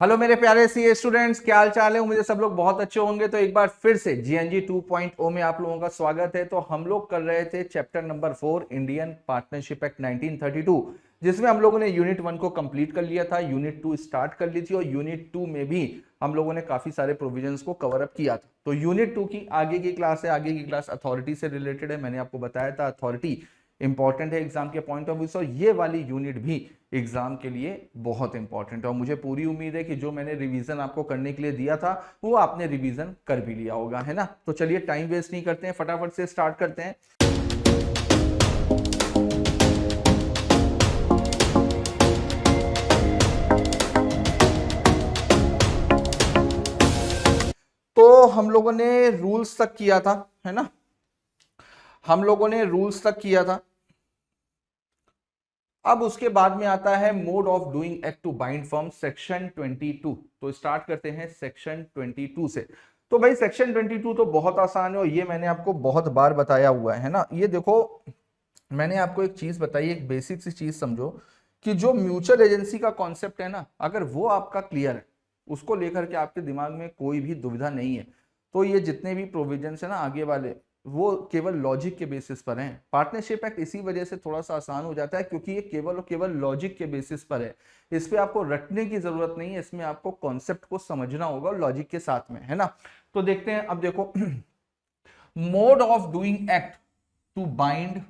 Hello मेरे प्यारे CA students, क्या हाल चाल है। उम्मीद है सब लोग बहुत अच्छे होंगे। तो एक बार फिर से जीएनजी 2.0 में आप लोगों का स्वागत है। तो हम लोग कर रहे थे chapter number 4 Indian partnership act 1932, जिसमें हम लोगों ने यूनिट 1 को कंप्लीट कर लिया था, यूनिट 2 स्टार्ट कर ली थी और यूनिट 2 में भी हम लोगों ने काफी सारे प्रोविजंस को कवर अप किया था। तो यूनिट 2 की आगे की क्लास है, आगे की क्लास अथॉरिटी से रिलेटेड है। मैंने आपको बताया था अथॉरिटी इंपॉर्टेंट है एग्जाम के पॉइंट ऑफ व्यू से, और ये वाली यूनिट भी एग्जाम के लिए बहुत इंपॉर्टेंट है। और मुझे पूरी उम्मीद है कि जो मैंने रिवीजन आपको करने के लिए दिया था वो आपने रिवीजन कर भी लिया होगा, है ना। तो चलिए टाइम वेस्ट नहीं करते हैं, फटाफट से स्टार्ट करते हैं। तो हम लोगों ने रूल्स तक किया था, है ना। हम लोगों ने रूल्स तक किया था। अब उसके बाद में आता है mode of doing act to bind firm, section 22। तो स्टार्ट करते हैं सेक्शन 22 से। तो भाई सेक्शन 22 तो बहुत आसान है और ये मैंने आपको बहुत बार बताया हुआ है ना। ये देखो, मैंने आपको एक चीज बताई, एक बेसिक सी चीज समझो कि जो म्यूचुअल एजेंसी का कॉन्सेप्ट है ना, अगर वो आपका क्लियर है, उसको लेकर के आपके दिमाग में कोई भी दुविधा नहीं है, तो ये जितने भी प्रोविजंस है ना आगे वाले, वो केवल लॉजिक के बेसिस पर हैं। पार्टनरशिप एक्ट इसी वजह से थोड़ा सा आसान हो जाता है क्योंकि ये केवल और केवल लॉजिक के बेसिस पर है। इस पे आपको रटने की जरूरत नहीं है, इसमें आपको कॉन्सेप्ट को समझना होगा लॉजिक के साथ में, है ना। तो देखते हैं, अब देखो mode of doing act to bind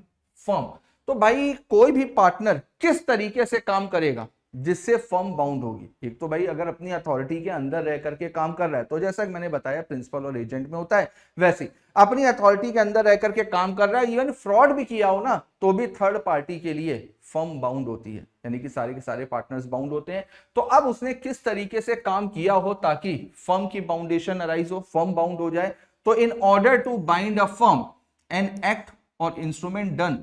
firm. तो भाई कोई भी पार्टनर किस तरीके से काम करेगा जिससे फर्म बाउंड होगी। एक तो भाई अगर अपनी अथॉरिटी के अंदर रह करके काम कर रहा है, तो जैसा कि मैंने बताया प्रिंसिपल और एजेंट में होता है, वैसे ही अपनी अथॉरिटी के अंदर रह करके काम कर रहा है, इवन फ्रॉड भी किया हो ना, तो भी थर्ड पार्टी के लिए फर्म बाउंड होती है, यानी कि सारे के सारे पार्टनर्स बाउंड होते हैं। तो अब उसने किस तरीके से काम किया हो ताकि फर्म की बाउंडेशन अराइज हो, फर्म बाउंड हो जाए। तो in order to bind a firm, an act or instrument done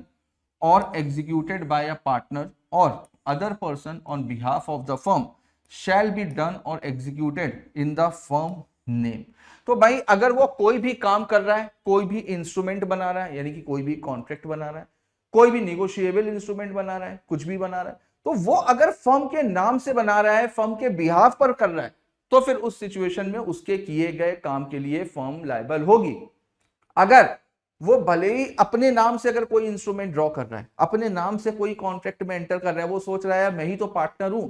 or executed by a partner or other person on behalf of the firm shall be done or executed in the firm name। तो भाई अगर वो कोई भी काम कर रहा है, कोई भी इंस्ट्रूमेंट बना रहा है, यानी कि कोई भी कॉन्ट्रैक्ट बना रहा है, कोई भी निगोशिएबल इंस्ट्रूमेंट बना रहा है, कुछ भी बना रहा है, तो वो अगर फर्म के नाम से बना रहा है, फर्म के बिहाफ पर कर रहा है, तो फिर उस सिचुएशन में उसके किए गए काम के लिए फर्म लायबल होगी। अगर वो भले ही अपने नाम से अगर कोई इंस्ट्रूमेंट ड्रॉ कर रहा है, अपने नाम से कोई कॉन्ट्रैक्ट में एंटर कर रहा है, वो सोच रहा है मैं ही तो पार्टनर हूं,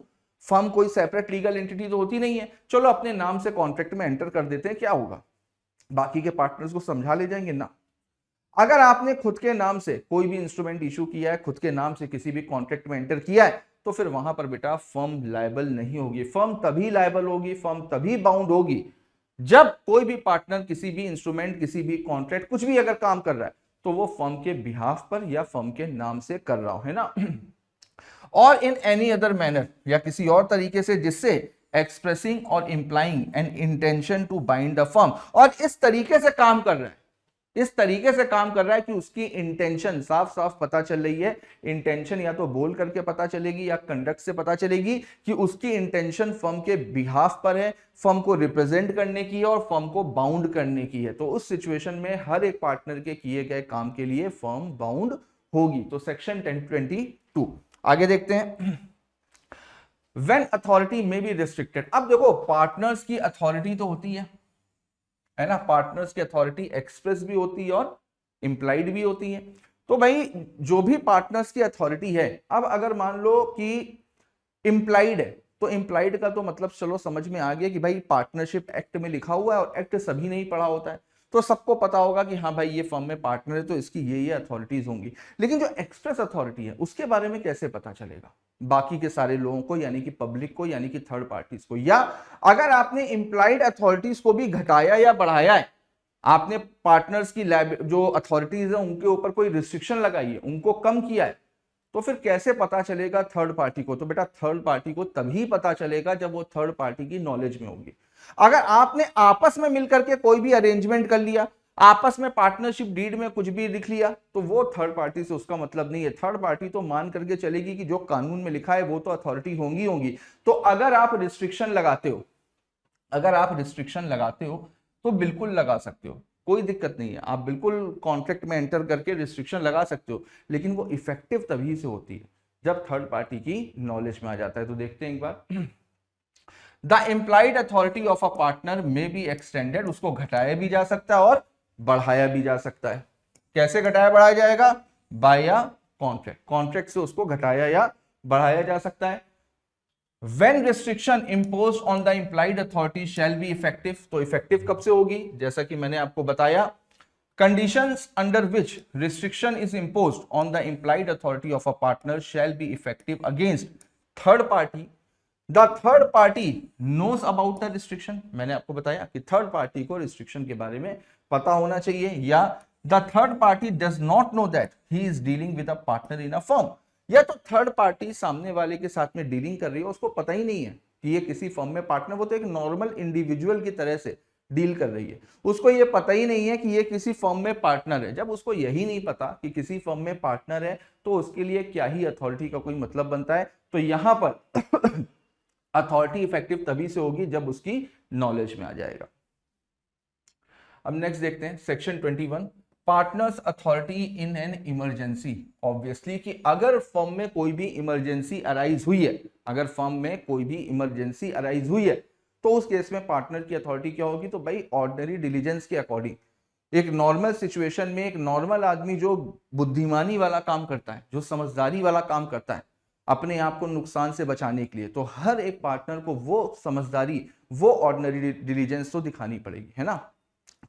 फर्म कोई सेपरेट लीगल एंटिटी तो होती नहीं है, चलो अपने नाम से कॉन्ट्रैक्ट में एंटर कर देते हैं, क्या होगा, बाकी के पार्टनर्स को समझा ले जाएंगे ना। अगर आपने खुद के नाम से कोई भी इंस्ट्रूमेंट इशू किया है, खुद के नाम से किसी भी कॉन्ट्रैक्ट में एंटर किया है, तो फिर वहां पर बेटा फर्म लायबल नहीं होगी। फर्म तभी लायबल होगी, फर्म तभी बाउंड होगी जब कोई भी पार्टनर किसी भी इंस्ट्रूमेंट, किसी भी कॉन्ट्रैक्ट, कुछ भी अगर काम कर रहा है, तो वो फर्म के बिहाफ पर या फर्म के नाम से कर रहा हो, है ना। और इन एनी अदर मैनर, या किसी और तरीके से जिससे एक्सप्रेसिंग और implying an intention to bind the firm, और इस तरीके से काम कर रहा है, इस तरीके से काम कर रहा है कि उसकी इंटेंशन साफ साफ पता चल रही है। इंटेंशन या तो बोल करके पता चलेगी या कंडक्ट से पता चलेगी कि उसकी इंटेंशन फर्म के बिहाफ पर है, फर्म को रिप्रेजेंट करने की है और फर्म को बाउंड करने की है। तो उस सिचुएशन में हर एक पार्टनर के किए गए काम के लिए फर्म बाउंड होगी। तो सेक्शन 1022 आगे देखते हैं। व्हेन अथॉरिटी में बी रिस्ट्रिक्टेड। अब देखो पार्टनर्स की अथॉरिटी तो होती है ना, पार्टनर्स की अथॉरिटी एक्सप्रेस भी होती है और इंप्लाइड भी होती है। तो भाई जो भी पार्टनर्स की अथॉरिटी है, अब अगर मान लो कि इंप्लाइड है, तो इंप्लाइड का तो मतलब चलो समझ में आ गया कि भाई पार्टनरशिप एक्ट में लिखा हुआ है और एक्ट सभी नहीं पढ़ा होता है, तो सबको पता होगा कि हाँ भाई ये फर्म में पार्टनर है तो इसकी ये अथॉरिटीज होंगी। लेकिन जो एक्सप्रेस अथॉरिटी है उसके बारे में कैसे पता चलेगा बाकी के सारे लोगों को, यानी कि पब्लिक को, यानी कि थर्ड पार्टीज को। या अगर आपने इंप्लाइड अथॉरिटीज को भी घटाया या बढ़ाया है, आपने पार्टनर्स की जो अथॉरिटीज है उनके ऊपर कोई रिस्ट्रिक्शन लगाई है, उनको कम किया है, तो फिर कैसे पता चलेगा थर्ड पार्टी को। तो बेटा थर्ड पार्टी को तभी पता चलेगा जब वो थर्ड पार्टी की नॉलेज में होगी। अगर आपने आपस में मिलकर के कोई भी अरेंजमेंट कर लिया, आपस में पार्टनरशिप डीड में कुछ भी लिख लिया, तो वो थर्ड पार्टी से उसका मतलब नहीं है। थर्ड पार्टी तो मान करके चलेगी कि जो कानून में लिखा है वो तो अथॉरिटी होंगी होंगी। तो अगर आप रिस्ट्रिक्शन लगाते हो, अगर आप रिस्ट्रिक्शन लगाते हो तो बिल्कुल लगा सकते हो, कोई दिक्कत नहीं है, आप बिल्कुल कॉन्ट्रैक्ट में एंटर करके रिस्ट्रिक्शन लगा सकते हो, लेकिन वो इफेक्टिव तभी से होती है जब थर्ड पार्टी की नॉलेज में आ जाता है। तो देखते हैं एक बार। The implied authority of a partner may be extended, उसको घटाया भी जा सकता है और बढ़ाया भी जा सकता है। कैसे घटाया बढ़ाया जाएगा? बाय अ कॉन्ट्रैक्ट, कॉन्ट्रैक्ट से उसको घटाया या बढ़ाया जा सकता है। When restriction imposed on the implied authority shall be effective, तो इफेक्टिव कब से होगी? जैसा कि मैंने आपको बताया, conditions under which restriction is imposed on the implied authority of a partner shall be effective against third party. The third party knows about the restriction, मैंने आपको बताया कि थर्ड पार्टी को रिस्ट्रिक्शन के बारे में पता होना चाहिए, या the third party does not know that he is dealing with a partner in a firm, या तो थर्ड पार्टी सामने वाले के साथ में डीलिंग कर रही है, उसको पता ही नहीं है कि ये किसी फर्म में पार्टनर, वो तो एक नॉर्मल इंडिविजुअल की तरह से डील कर रही है, उसको ये पता ही नहीं है कि ये किसी फर्म में पार्टनर है। जब उसको यही नहीं पता कि किसी फर्म में पार्टनर है, तो उसके लिए क्या ही अथॉरिटी का कोई मतलब बनता है? तो यहां पर अथॉरिटी इफेक्टिव तभी से होगी जब उसकी नॉलेज में आ जाएगा। अब नेक्स्ट देखते हैं section 21, partners authority in an emergency. Obviously कि अगर फर्म में कोई भी इमरजेंसी अराइज हुई है, अगर फर्म में कोई भी इमरजेंसी अराइज हुई है, तो उस केस में पार्टनर की अथॉरिटी क्या होगी? तो भाई ऑर्डिनरी डिलीजेंस के अकॉर्डिंग, एक नॉर्मल सिचुएशन में एक नॉर्मल आदमी जो बुद्धिमानी वाला काम करता है, जो समझदारी वाला काम करता है अपने आप को नुकसान से बचाने के लिए, तो हर एक पार्टनर को वो समझदारी, वो ऑर्डिनरी डिलीजेंस तो दिखानी पड़ेगी, है ना।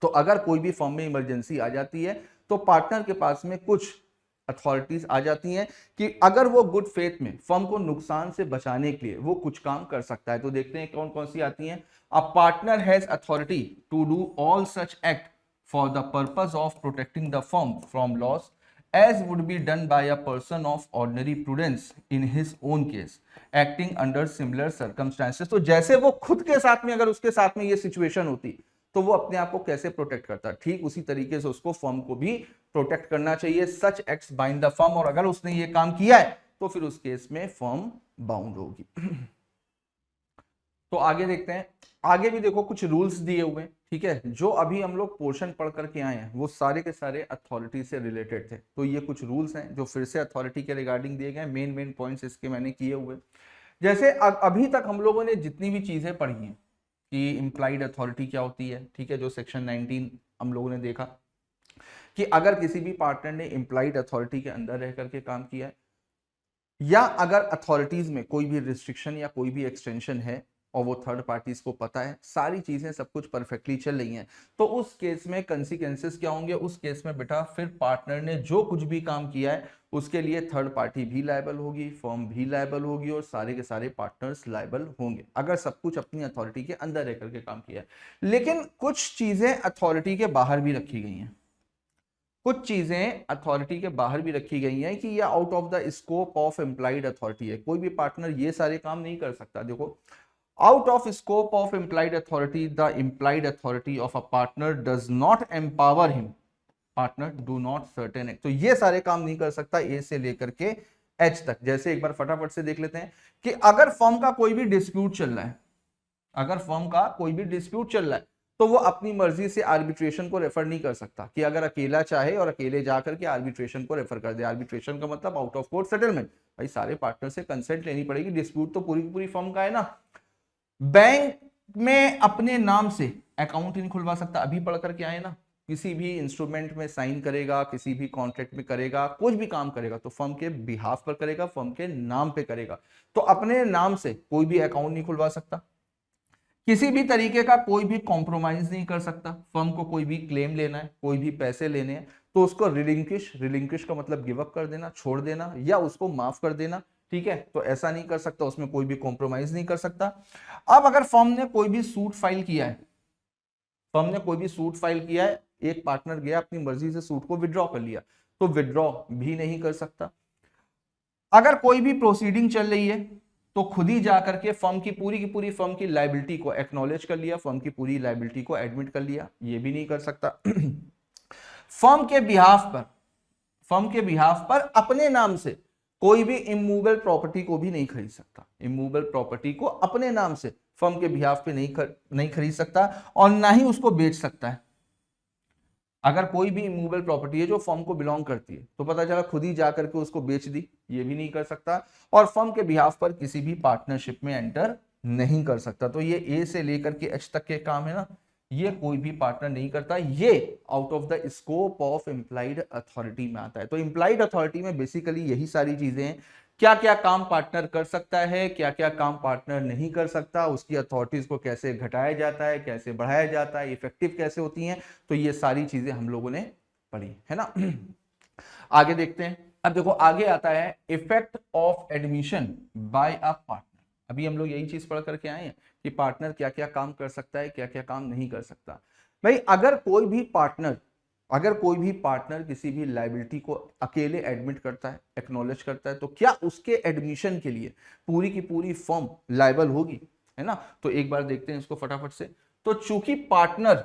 तो अगर कोई भी फर्म में इमरजेंसी आ जाती है, तो पार्टनर के पास में कुछ अथॉरिटीज आ जाती हैं कि अगर वो गुड फेथ में फर्म को नुकसान से बचाने के लिए वो कुछ काम कर सकता है। तो देखते हैं कौन कौन सी आती हैं। A partner has authority to do all such act for the purpose of protecting the firm from loss as would be done by a person of ordinary prudence in his own case acting under similar circumstances। तो जैसे वो खुद के साथ में, अगर उसके साथ में ये सिचुएशन होती, तो वो अपने आप को कैसे प्रोटेक्ट करता है, ठीक उसी तरीके से उसको फर्म को भी प्रोटेक्ट करना चाहिए। सच एक्ट्स बाइंड द फर्म, और अगर उसने ये काम किया है तो फिर उस केस में फर्म बाउंड होगी। तो आगे देखते हैं, आगे भी देखो कुछ रूल्स दिए हुए हैं, ठीक है। जो अभी हम लोग पोर्शन पढ़ करके आए हैं वो सारे के सारे अथॉरिटी से रिलेटेड थे, तो ये कुछ रूल्स हैं जो फिर से अथॉरिटी के रिगार्डिंग दिए गए। मेन पॉइंट्स इसके मैंने किए हुए। जैसे अभी तक हम लोगों ने जितनी भी चीजें पढ़ी हैं कि इम्प्लाइड अथॉरिटी क्या होती है, ठीक है, जो सेक्शन 19 हम लोगों ने देखा कि अगर किसी भी पार्टनर ने इम्प्लाइड अथॉरिटी के अंदर रह करके काम किया है, या अगर अथॉरिटीज में कोई भी रिस्ट्रिक्शन या कोई भी एक्सटेंशन है और वो थर्ड पार्टीज को पता है, सारी चीजें सब कुछ परफेक्टली चल रही हैं, तो उस केस में कंसिक्वेंसेस क्या होंगे? उस केस में बेटा फिर पार्टनर ने जो कुछ भी काम किया है उसके लिए थर्ड पार्टी भी लायबल होगी, फर्म भी लायबल होगी, और सारे के सारे पार्टनर्स लायबल होंगे अगर सब कुछ अपनी अथॉरिटी के अंदर रह करके काम किया है। लेकिन कुछ चीजें अथॉरिटी के बाहर भी रखी गई हैं, कुछ चीजें अथॉरिटी के बाहर भी रखी गई हैं कि ये out of the scope of employed authority है, कोई भी पार्टनर ये सारे काम नहीं कर सकता। देखो, out of scope of implied authority, the implied authority of a partner does not empower him, partner do not certain act। तो ये सारे काम नहीं कर सकता ए से लेकर के एच तक। जैसे एक बार फटाफट से देख लेते हैं कि अगर फर्म का कोई भी डिस्प्यूट चल रहा है, अगर फर्म का कोई भी डिस्प्यूट चल रहा है, तो वो अपनी मर्जी से आर्बिट्रेशन को रेफर नहीं कर सकता कि अगर अकेला चाहे और अकेले जाकर के आर्बिट्रेशन को रेफर कर दे। आर्बिट्रेशन का मतलब आउट ऑफ कोर्ट सेटलमेंट। भाई सारे पार्टनर से कंसेंट लेनी पड़ेगी, डिस्प्यूट तो पूरी की पूरी फर्म का है ना। बैंक में अपने नाम से अकाउंट नहीं खुलवा सकता, अभी पढ़ करके आए ना। किसी भी इंस्ट्रूमेंट में साइन करेगा, किसी भी कॉन्ट्रैक्ट में करेगा, कुछ भी काम करेगा तो फर्म के बिहाफ पर करेगा, फर्म के नाम पे करेगा। तो अपने नाम से कोई भी अकाउंट नहीं खुलवा सकता, किसी भी तरीके का कोई भी कॉम्प्रोमाइज नहीं कर सकता। फर्म को कोई भी क्लेम लेना है, कोई भी पैसे लेने हैं, तो उसको रिलिंक्विश, रिलिंक्विश का मतलब गिव अप कर देना, छोड़ देना, या उसको माफ कर देना, ठीक है। तो ऐसा नहीं कर सकता, उसमें कोई भी कॉम्प्रोमाइज नहीं कर सकता। अब अगर फर्म ने कोई भी सूट फाइल किया है, फर्म ने कोई भी सूट फाइल किया है, एक पार्टनर गया अपनी मर्जी से सूट को विड्रॉ कर लिया, तो विड्रॉ भी नहीं कर सकता। अगर कोई भी प्रोसीडिंग चल रही है तो खुद ही जाकर के फर्म की पूरी फर्म की लायबिलिटी को एक्नॉलेज कर लिया, फर्म की पूरी लायबिलिटी को एडमिट कर लिया, ये भी नहीं कर सकता। फर्म के बिहाफ पर अपने नाम से कोई भी इमूवेबल प्रॉपर्टी को भी नहीं खरीद सकता। इमूवेबल प्रॉपर्टी को अपने नाम से फर्म के बिहाफ पे नहीं खरीद सकता और ना ही उसको बेच सकता है। अगर कोई भी इमूवेबल प्रॉपर्टी है जो फर्म को बिलोंग करती है, तो पता चला खुद ही जाकर के उसको बेच दी, ये भी नहीं कर सकता। और फर्म के बिहाफ पर किसी भी पार्टनरशिप में एंटर नहीं कर सकता। तो ये ए से लेकर के एच तक के काम है ना, ये कोई भी पार्टनर नहीं करता, ये out of the scope of implied authority में आता है। तो इम्प्लाइड अथॉरिटी में बेसिकली यही सारी चीजें हैं, क्या क्या काम पार्टनर कर सकता है, क्या क्या काम पार्टनर नहीं कर सकता, उसकी अथॉरिटीज को कैसे घटाया जाता है, कैसे बढ़ाया जाता है, इफेक्टिव कैसे होती हैं, तो ये सारी चीजें हम लोगों ने पढ़ी है ना। आगे देखते हैं। अब देखो आगे आता है effect of admission by a partner. अभी हम लोग यही चीज पढ़ करके आए हैं कि पार्टनर क्या क्या काम कर सकता है, क्या क्या काम नहीं कर सकता। भाई अगर कोई भी पार्टनर किसी भी लाइबिलिटी को अकेले एडमिट करता है, एक्नॉलेज करता है, तो क्या उसके एडमिशन के लिए पूरी की पूरी फर्म लाइबल होगी, है ना। तो एक बार देखते हैं इसको फटाफट से। तो चूंकि पार्टनर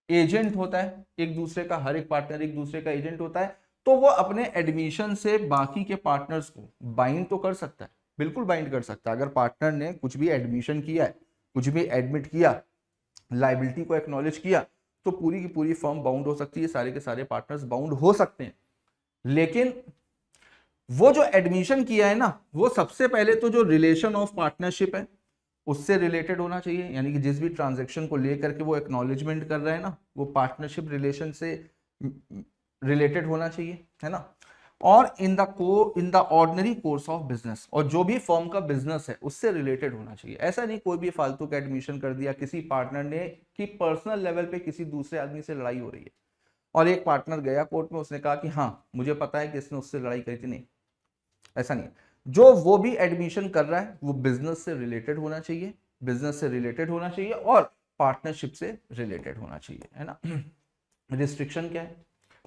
एजेंट होता है एक दूसरे का, हर एक पार्टनर एक दूसरे का एजेंट होता है, तो वो अपने एडमिशन से बाकी के पार्टनर्स को बाइंड तो कर सकता है, बिल्कुल बाइंड कर सकता है। अगर पार्टनर ने कुछ भी एडमिशन किया है, कुछ भी एडमिट किया, लाइबिलिटी को एक्नॉलेज किया, तो पूरी की पूरी फर्म बाउंड हो सकती है, सारे के सारे पार्टनर्स बाउंड हो सकते हैं। लेकिन वो जो एडमिशन किया है ना, वो सबसे पहले तो जो रिलेशन ऑफ पार्टनरशिप है उससे रिलेटेड होना चाहिए, यानी कि जिस भी ट्रांजैक्शन को लेकर के वो एक्नॉलेजमेंट कर रहे हैं ना, वो पार्टनरशिप रिलेशन से रिलेटेड होना चाहिए, है ना। और in the ordinary course of business, और जो भी फर्म का बिजनेस है उससे रिलेटेड होना चाहिए। ऐसा नहीं कोई भी फालतू का एडमिशन कर दिया किसी पार्टनर ने कि पर्सनल लेवल पे किसी दूसरे आदमी से लड़ाई हो रही है और एक पार्टनर गया कोर्ट में, उसने कहा कि हाँ मुझे पता है कि इसने उससे लड़ाई करी थी। नहीं, ऐसा नहीं। जो वो भी एडमिशन कर रहा है वो बिजनेस से रिलेटेड होना चाहिए, बिजनेस से रिलेटेड होना चाहिए और पार्टनरशिप से रिलेटेड होना चाहिए, है ना। रिस्ट्रिक्शन क्या है,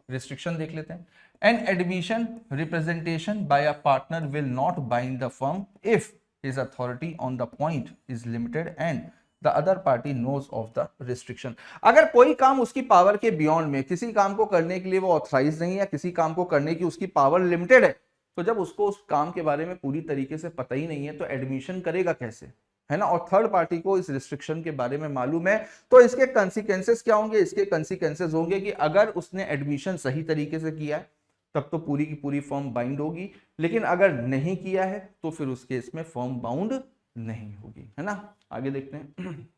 रिस्ट्रिक्शन देख लेते हैं। An admission representation by a partner will not bind the firm if his authority on the point is limited and the other party knows of the restriction. अगर कोई काम उसकी पावर के बियॉन्ड में, किसी काम को करने के लिए वो ऑथराइज नहीं है, किसी काम को करने की उसकी पावर लिमिटेड है, तो जब उसको उस काम के बारे में पूरी तरीके से पता ही नहीं है तो एडमिशन करेगा कैसे, है ना। और थर्ड पार्टी को इस रिस्ट्रिक्शन के बारे में मालूम है, तो इसके कंसिक्वेंसेस क्या होंगे, इसके कंसिक्वेंसेस होंगे कि अगर उसने एडमिशन सही तरीके से किया है तब तो पूरी की पूरी फर्म बाइंड होगी, लेकिन अगर नहीं किया है तो फिर उस केस में फर्म बाउंड नहीं होगी, है ना। आगे देखते हैं।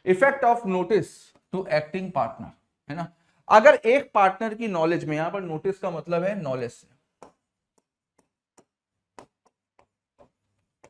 Effect of notice to acting partner, है ना। अगर एक पार्टनर की नॉलेज में, यहां पर नोटिस का मतलब है नॉलेज से,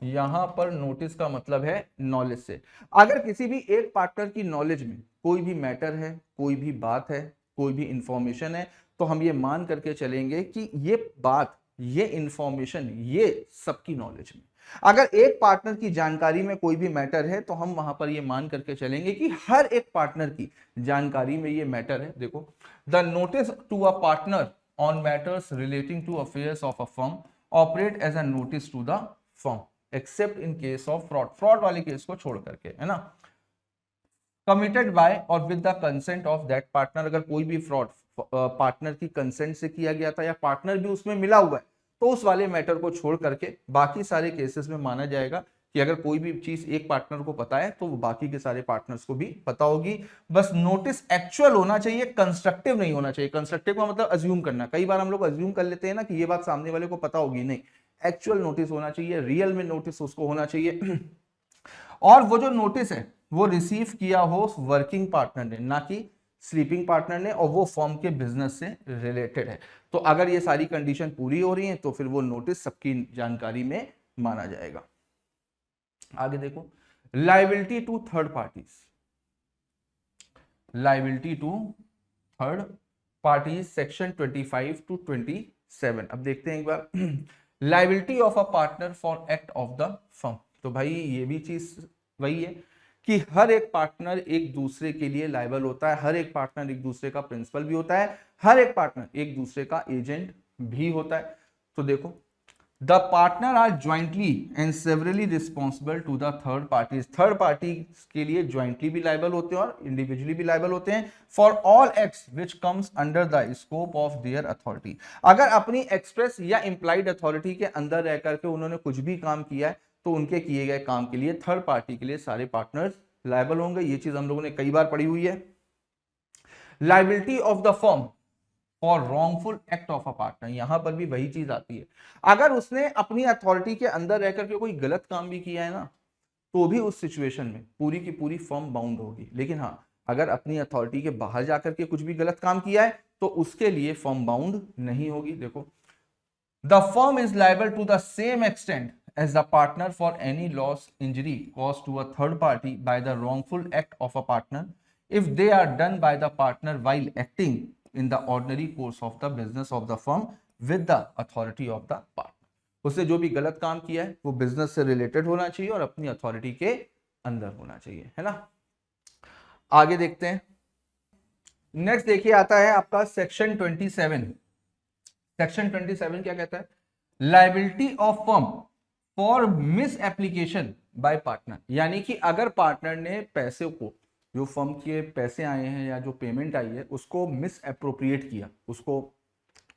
यहां पर नोटिस का मतलब है नॉलेज से, अगर किसी भी एक पार्टनर की नॉलेज में कोई भी मैटर है, कोई भी बात है, कोई भी इंफॉर्मेशन है, तो हम ये मान करके चलेंगे कि ये बात, ये इंफॉर्मेशन, ये सबकी नॉलेज में। अगर एक पार्टनर की जानकारी में कोई भी मैटर है तो हम वहां पर ये मान करके चलेंगे कि हर एक पार्टनर की जानकारी में ये मैटर है। देखो, the notice to a partner on matters relating to affairs of a firm operate as a notice to the firm except in case of fraud, fraud वाले केस को छोड़ करके, है ना। कमिटेड बाय और with the consent of that partner, अगर कोई भी फ्रॉड पार्टनर की कंसेंट से किया गया था या पार्टनर भी उसमें मिला हुआ है, तो उस वाले मैटर को छोड़ करके बाकी सारे केसेस में माना जाएगा कि अगर कोई भी चीज एक पार्टनर को पता है तो वो बाकी के सारे पार्टनर्स को भी पता होगी। बस नोटिस एक्चुअल होना चाहिए, कंस्ट्रक्टिव नहीं होना चाहिए। कंस्ट्रक्टिव का मतलब अज्यूम करना, कई बार हम लोग अज्यूम कर लेते हैं ना कि ये बात सामने वाले को पता होगी, नहीं, एक्चुअल नोटिस होना चाहिए, रियल में नोटिस उसको होना चाहिए। और वो जो नोटिस है वो रिसीव किया हो वर्किंग पार्टनर ने, ना कि स्लीपिंग पार्टनर ने, और वो फर्म के बिजनेस से रिलेटेड है। तो अगर ये सारी कंडीशन पूरी हो रही है तो फिर वो नोटिस सबकी जानकारी में माना जाएगा। आगे देखो, liability to third parties, liability to third parties section 25 to 27। अब देखते हैं एक बार। Liability of a partner for act of the firm. तो भाई ये भी चीज वही है कि हर एक पार्टनर एक दूसरे के लिए लाइबल होता है, हर एक पार्टनर एक दूसरे का प्रिंसिपल भी होता है, हर एक पार्टनर एक दूसरे का एजेंट भी होता है। तो देखो, the partner are jointly and severally responsible to the third parties, third party के लिए ज्वाइंटली भी लाइबल होते हैं और इंडिविजुअली भी लाइबल होते हैं for all acts which comes under the scope of their authority. अगर अपनी एक्सप्रेस या इंप्लाइड अथॉरिटी के अंदर रह करके उन्होंने कुछ भी काम किया है तो उनके किए गए काम के लिए थर्ड पार्टी के लिए सारे पार्टनर्स लाइबल होंगे। ये चीज हम लोगों ने कई बार पढ़ी हुई है। लाइबिलिटी ऑफ द फर्म और wrongful act of a partner, यहां पर भी वही चीज आती है। अगर उसने अपनी अथॉरिटी के अंदर रहकर के कोई गलत काम भी किया है ना, तो भी उस सिचुएशन में पूरी की पूरी फर्म बाउंड होगी। लेकिन हाँ, अगर अपनी अथॉरिटी के बाहर जाकर के कुछ भी गलत काम किया है तो उसके लिए फर्म बाउंड नहीं होगी। देखो, the firm is liable to the same extent as the partner for any loss injury caused to a third party by the wrongful act of a partner if they are done by the partner while acting in the ordinary course of the business of the firm with the authority of the partner। उसने जो भी गलत काम किया है वो business से related होना चाहिए और अपनी अथॉरिटी के अंदर होना चाहिए, है ना। आगे देखते हैं। नेक्स्ट देखिए आता है आपका सेक्शन 27। सेक्शन 27 क्या कहता है? Liability of firm for miss application by partner, यानी कि अगर पार्टनर ने पैसे को, जो फर्म के पैसे आए हैं या जो पेमेंट आई है उसको मिस एप्रोप्रिएट किया, उसको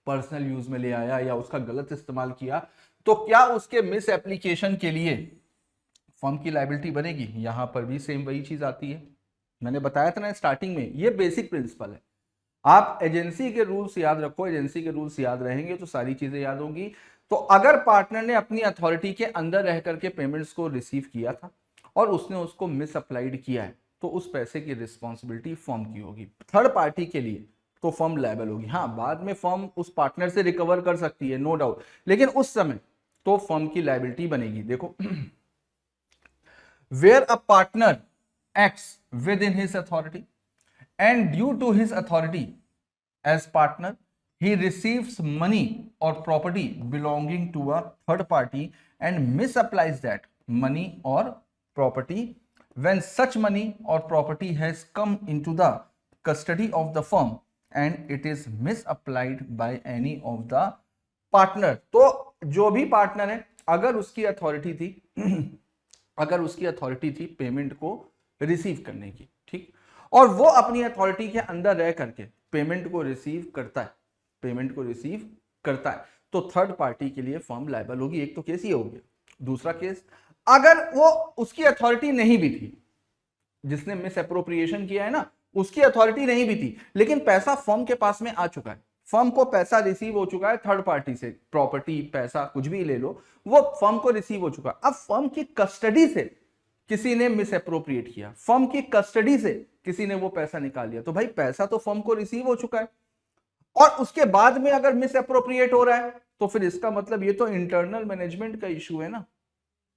पर्सनल यूज में ले आया या उसका गलत इस्तेमाल किया, तो क्या उसके मिस एप्लीकेशन के लिए फर्म की लायबिलिटी बनेगी? यहां पर भी सेम वही चीज आती है, मैंने बताया था ना स्टार्टिंग में, ये बेसिक प्रिंसिपल है। आप एजेंसी के रूल्स याद रखो, एजेंसी के रूल्स याद रहेंगे तो सारी चीजें याद होंगी। तो अगर पार्टनर ने अपनी अथॉरिटी के अंदर रह करके पेमेंट्स को रिसीव किया था और उसने उसको मिस अप्लाइड किया है तो उस पैसे की रिस्पॉन्सिबिलिटी फर्म की होगी। थर्ड पार्टी के लिए तो फर्म लायबल होगी। हाँ, बाद में फर्म उस पार्टनर से रिकवर कर सकती है, नो डाउट, लेकिन उस समय तो फर्म की लायबिलिटी बनेगी। देखो, where a partner acts within his authority and due to his authority as partner he receives money or property belonging to a third party and misapplies that money or property when such money or property has come into the custody of the firm and it is misapplied by any of the partner। तो जो भी partner है, अगर उसकी authority थी अगर उसकी authority थी पेमेंट को रिसीव करने की, ठीक, और वो अपनी अथॉरिटी के अंदर रह करके पेमेंट को रिसीव करता है, पेमेंट को रिसीव करता है, तो थर्ड पार्टी के लिए फर्म लायबल होगी। एक तो केस ये हो गया। दूसरा केस, अगर वो उसकी अथॉरिटी नहीं भी थी, जिसने मिस एप्रोप्रिएशन किया है ना, उसकी अथॉरिटी नहीं भी थी, लेकिन पैसा फर्म के पास में आ चुका है, फर्म को पैसा रिसीव हो चुका है थर्ड पार्टी से, प्रॉपर्टी, पैसा कुछ भी ले लो, वो फर्म को रिसीव हो चुका। अब फर्म की कस्टडी से किसी ने मिस एप्रोप्रिएट किया, फर्म की कस्टडी से किसी ने वो पैसा निकाल लिया, तो भाई पैसा तो फर्म को रिसीव हो चुका है और उसके बाद में अगर मिस एप्रोप्रिएट हो रहा है तो फिर इसका मतलब ये तो इंटरनल मैनेजमेंट का इशू है ना,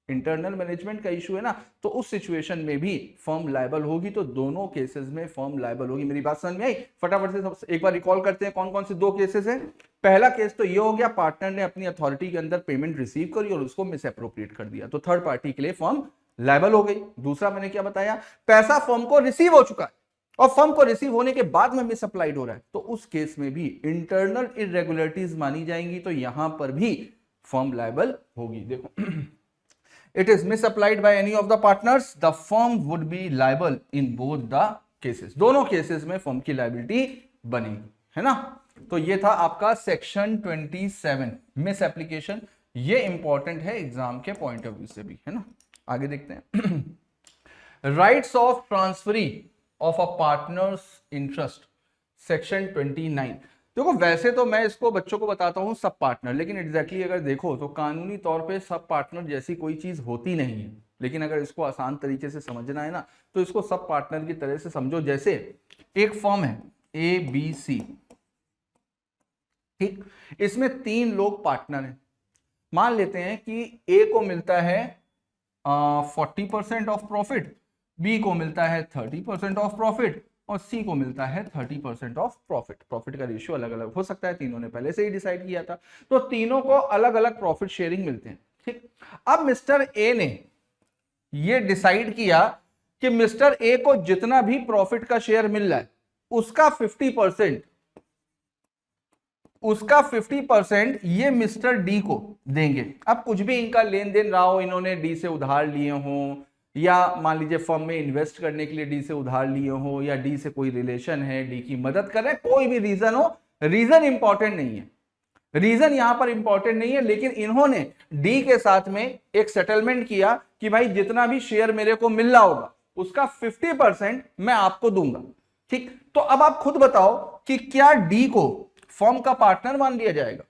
इंटरनल मैनेजमेंट का इशू है ना। तो उस सिचुएशन में भी फर्म लायबल होगी। तो दोनों केसेस में फर्म लायबल होगी। मेरी बात समझ में आई? फटाफट से एक बार रिकॉल करते हैं कौन कौन से दो केसेस हैं। पहला केस तो ये हो गया, पार्टनर ने अपनी अथॉरिटी के अंदर पेमेंट रिसीव करी और उसको मिस एप्रोप्रिएट कर दिया, तो थर्ड पार्टी के लिए फर्म लायबल हो गई। दूसरा मैंने क्या बताया, पैसा फर्म को रिसीव हो चुका है और फर्म को रिसीव होने के बाद में मिस अप्लाइड हो रहा है, तो उस केस में भी इंटरनल इरेगुलरिटीज मानी जाएंगी, तो यहां पर भी फर्म लायबल होगी। देखो, it is misapplied by any of the partners, the firm would be liable in both the cases। दोनों केसेस में फर्म की लायबिलिटी बनेगी, है ना। तो ये था आपका सेक्शन 27 मिस एप्लीकेशन। ये इंपॉर्टेंट है एग्जाम के पॉइंट ऑफ व्यू से भी, है ना। आगे देखते हैं। Rights of transferee of a partners interest, section 29। देखो, वैसे तो मैं इसको बच्चों को बताता हूं सब पार्टनर, लेकिन एग्जैक्टली अगर देखो तो कानूनी तौर पे सब पार्टनर जैसी कोई चीज होती नहीं है। लेकिन अगर इसको आसान तरीके से समझना है ना, तो इसको सब पार्टनर की तरह से समझो। जैसे एक फर्म है ABC, ठीक, इसमें 3 लोग पार्टनर हैं। मान लेते हैं कि A को मिलता है 40% ऑफ प्रॉफिट, B को मिलता है 30% ऑफ प्रॉफिट और C को मिलता है 30% ऑफ प्रॉफिट। प्रॉफिट का रेशियो अलग अलग हो सकता है, तीनों ने पहले से ही डिसाइड किया था, तो तीनों को अलग अलग प्रॉफिट शेयरिंग मिलते हैं, ठीक। अब मिस्टर ए ने ये डिसाइड किया कि मिस्टर ए को जितना भी प्रॉफिट का शेयर मिल रहा है उसका 50% ये मिस्टर डी को देंगे। अब कुछ भी इनका लेन देन रहा हो, इन्होंने डी से उधार लिए हो, या मान लीजिए फर्म में इन्वेस्ट करने के लिए डी से उधार लिए हो, या डी से कोई रिलेशन है, डी की मदद कर रहे हैं, कोई भी रीजन हो, रीजन इंपॉर्टेंट नहीं है, रीजन यहां पर इंपॉर्टेंट नहीं है। लेकिन इन्होंने डी के साथ में एक सेटलमेंट किया कि भाई जितना भी शेयर मेरे को मिल रहा होगा उसका 50% मैं आपको दूंगा, ठीक। तो अब आप खुद बताओ कि क्या डी को फर्म का पार्टनर मान लिया जाएगा?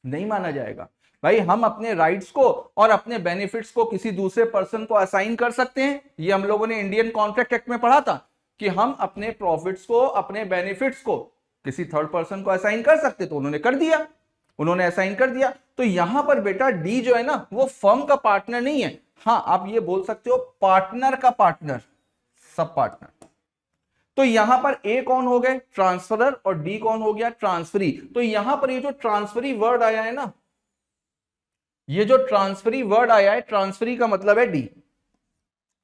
नहीं माना जाएगा भाई हम अपने राइट्स को और अपने बेनिफिट्स को किसी दूसरे पर्सन को असाइन कर सकते हैं। ये हम लोगों ने इंडियन कॉन्ट्रैक्ट एक्ट में पढ़ा था कि हम अपने प्रॉफिट्स को, अपने बेनिफिट्स को किसी थर्ड पर्सन को असाइन कर सकते, तो उन्होंने कर दिया, उन्होंने असाइन कर दिया। तो यहां पर बेटा डी जो है ना वो फर्म का पार्टनर नहीं है, हाँ आप ये बोल सकते हो पार्टनर का पार्टनर, सब पार्टनर। तो यहां पर ए कौन हो गए, ट्रांसफरर, और डी कौन हो गया, ट्रांसफरी। तो यहां पर ये जो ट्रांसफरी वर्ड आया है ना, ये जो ट्रांसफरी वर्ड आया है, ट्रांसफरी का मतलब है डी।